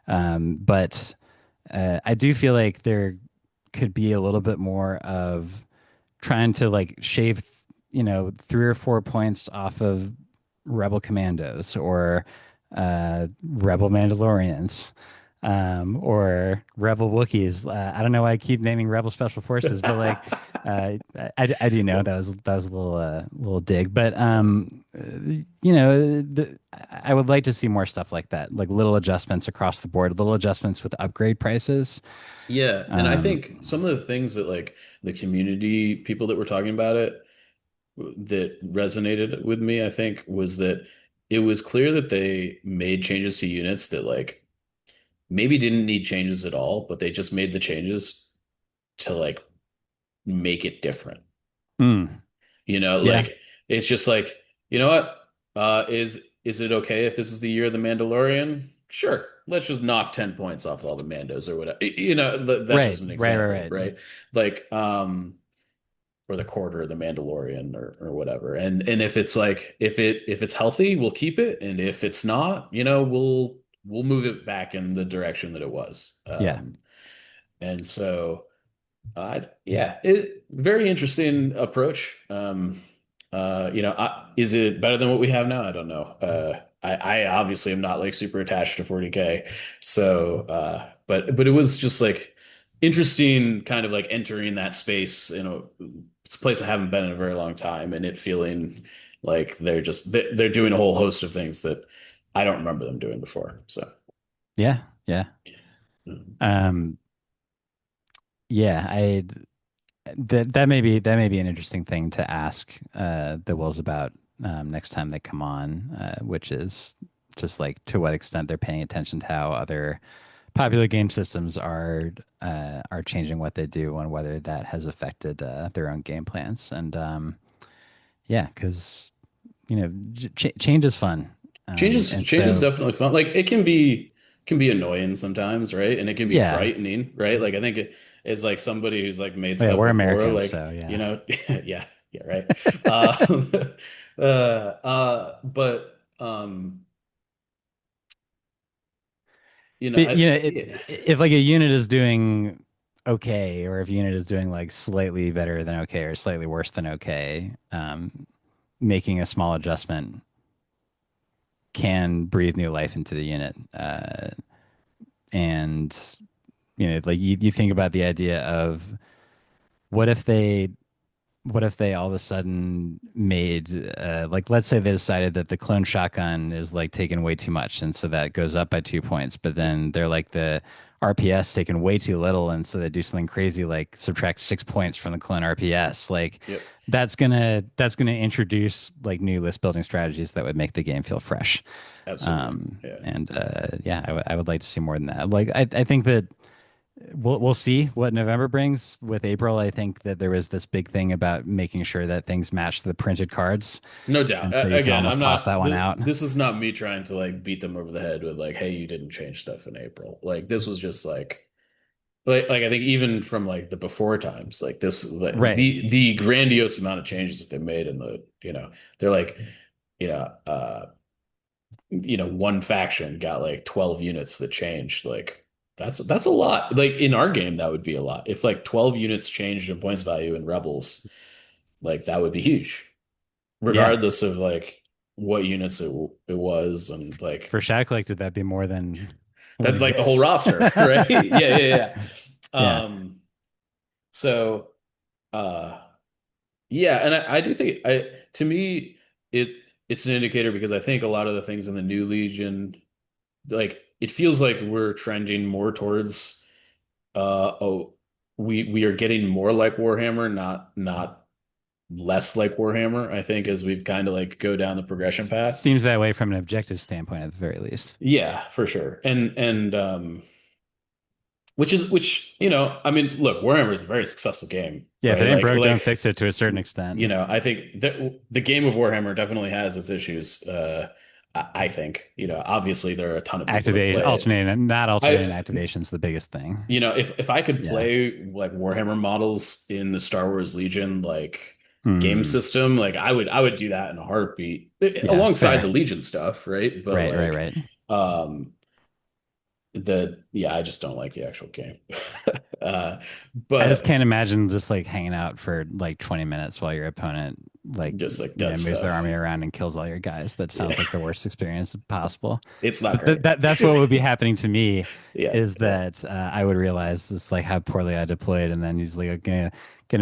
But I do feel like there could be a little bit more of trying to like shave, 3 or 4 points off of Rebel Commandos, or Rebel Mandalorians, or Rebel Wookiees. I don't know why I keep naming Rebel Special Forces, but like, I do know Well, that was a little dig, but I would like to see more stuff like that, like little adjustments across the board, little adjustments with upgrade prices. yeah, and I Um, think some of the things that like the community people that were talking about it that resonated with me, I think, was that it was clear that they made changes to units that like maybe didn't need changes at all, but they just made the changes to like make it different. mm, yeah, Like it's just like, you know what? Is it okay if this is the year of the Mandalorian? Sure. Let's just knock 10 points off all the Mandos or whatever. That's right, just an right, right, example, right. right? Like, or the quarter of the Mandalorian or whatever. And if it's like if it's healthy, we'll keep it. And if it's not, we'll move it back in the direction that it was. Yeah. And so yeah, very interesting approach. Is it better than what we have now? I don't know. I obviously am not like super attached to 40K, so but it was just like interesting, kind of like entering that space. It's a place I haven't been in a very long time, and it feeling like they're doing a whole host of things that I don't remember them doing before. So. Yeah, yeah. mm. Um, yeah, that may be an interesting thing to ask the Wills about, next time they come on, which is just like to what extent they're paying attention to how other popular game systems are changing what they do and whether that has affected their own game plans. And yeah, because change is fun. And Change is so definitely fun. Like it can be annoying sometimes, right? And it can be yeah, frightening, right? Like I think it's like somebody who's like made oh, yeah, stuff we're before, Americans, like so you yeah. know, yeah, yeah, right. Um, but But, yeah. if like a unit is doing okay, or if a unit is doing like slightly better than okay or slightly worse than okay, making a small adjustment can breathe new life into the unit. And like you think about the idea of what if they what if they all of a sudden made like let's say they decided that the clone shotgun is like taking way too much and so that goes up by 2 points, but then they're like the RPS taking way too little and so they do something crazy like subtract 6 points from the clone RPS. Like Yep, that's gonna introduce like new list building strategies that would make the game feel fresh. absolutely. Yeah. And yeah, I would like to see more than that. Like I think that we'll see what November brings. With April, I think that there was this big thing about making sure that things match the printed cards, No doubt. and so you can Again, almost I'm toss that not one th out. this is not me trying to like beat them over the head with like, hey, you didn't change stuff in April. Like this was just like I think even from like the before times, like this like, Right. the grandiose amount of changes that they made in the, they're like, you know, one faction got like 12 units that changed. Like that's a lot. Like in our game, that would be a lot. If like 12 units changed in points value in Rebels, like that would be huge, Yeah. regardless of like what units it was and like For Shadow Collected, that'd be more than what that like the whole exists. roster, right? Yeah, yeah, yeah. Yeah. So uh yeah, and I do think I to me it it's an indicator because I think a lot of the things in the new Legion, like it feels like we're trending more towards oh we are getting more like Warhammer, not less like Warhammer, I think, as we've kind of like go down the progression path. Seems that way from an objective standpoint, at the very least. Yeah, for sure. And which, I mean, look, Warhammer is a very successful game, Yeah. If it right? ain't Like broke, don't like fix it to a certain extent. I think that the game of Warhammer definitely has its issues. I think, obviously there are a ton of people that Activate, play it. alternating, not alternating I, activation's the biggest thing. if I could Yeah. play like Warhammer models in the Star Wars Legion like game Hmm. system, like I would do that in a heartbeat Yeah. alongside the Fair. Legion stuff, right? But Right. Right. like Right. um I just don't like the actual game. Uh I just but can't imagine just like hanging out for like 20 minutes while your opponent like just like does moves their stuff. army around and kills all your guys. That Yeah. sounds like the worst experience possible. It's not But great. that's what would be happening to me Yeah, is yeah. that I would realize this like how poorly I deployed, and then he's like gonna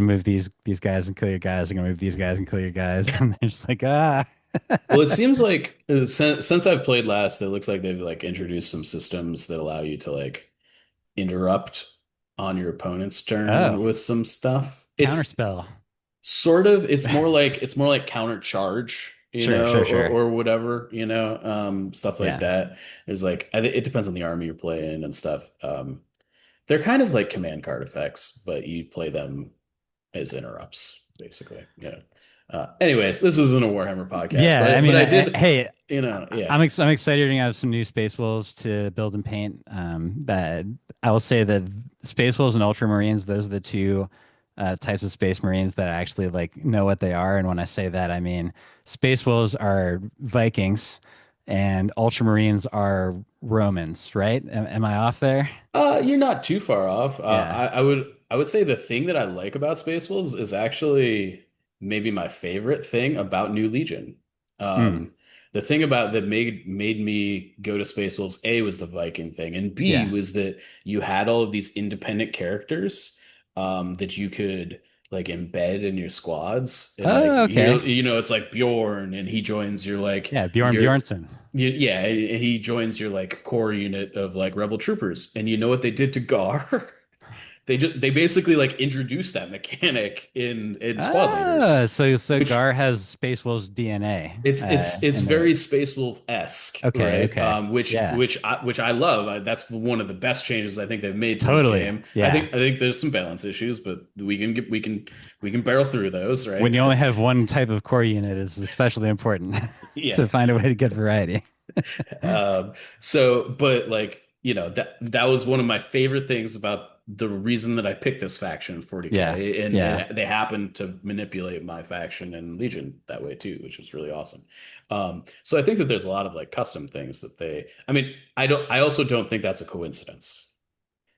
move these guys and kill your guys. I'm gonna move these guys and kill your guys, and they're just like ah. Well, it seems like since I've played last, it looks like they've like introduced some systems that allow you to like interrupt on your opponent's turn Oh, with some stuff. It's counterspell. sort of it's more like counter charge, Sure, sure, or sure. whatever, stuff like Yeah. that. Is like I think it depends on the army you're playing and stuff. They're kind of like command card effects, but you play them as interrupts, basically. Anyways, this isn't a Warhammer podcast, Yeah, I but mean, I did, hey, yeah. I'm excited to have some new Space Wolves to build and paint. That I will say that Space Wolves and Ultramarines, those are the two types of Space Marines that I actually like know what they are. And when I say that, I mean Space Wolves are Vikings, and Ultramarines are Romans, right? Am I off there? You're not too far off. Yeah. I would say the thing that I like about Space Wolves is actually maybe my favorite thing about New Legion. Hmm. The thing about that made me go to Space Wolves, A, was the Viking thing, and B Yeah. was that you had all of these independent characters that you could like embed in your squads, and like Oh, okay. it's like Bjorn, and he joins your like Yeah, Bjorn your Bjornsson. yeah, and he joins your like core unit of like rebel troopers. And you know what they did to Gar? they basically like introduced that mechanic in squad Ah, leaders, so which Gar has Space Wolf's DNA it's in very there. Space Wolf-esque, Okay, right? okay. Which Yeah, I love. That's one of the best changes I think they've made to this totally. game. Yeah. I think there's some balance issues, but we can barrel through those, When right? you only have one type of core unit is especially important Yeah. to find a way to get variety. But like, that was one of my favorite things about the reason that I picked this faction, Yeah, 40K, yeah, and they happened to manipulate my faction and Legion that way too, which was really awesome. So I think that there's a lot of like custom things that I mean, I also don't think that's a coincidence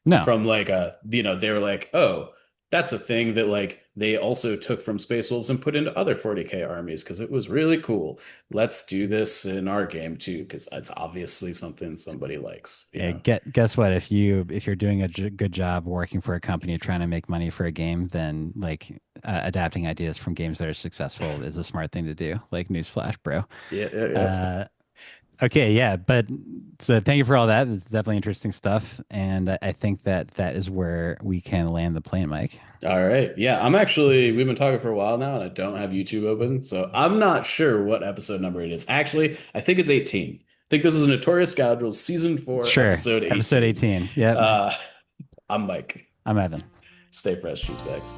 no, from like they were like, oh, that's a thing that like they also took from Space Wolves and put into other 40K armies because it was really cool. Let's do this in our game too, because it's obviously something somebody likes, you yeah. know? Guess what? If you're doing a good job working for a company trying to make money for a game, then like adapting ideas from games that are successful is a smart thing to do. Like newsflash, bro. Yeah, yeah, yeah. Uh, okay, yeah, but so thank you for all that. It's definitely interesting stuff, and I think that that is where we can land the plane, Mike. All right. Yeah, we've been talking for a while now and I don't have YouTube open, so I'm not sure what episode number it is. Actually, I think it's 18. I think this is Notorious Scoundrels season 4, Sure, episode episode 18. 18. Yep, Uh, I'm Mike. I'm Evan. Stay fresh, cheese bags.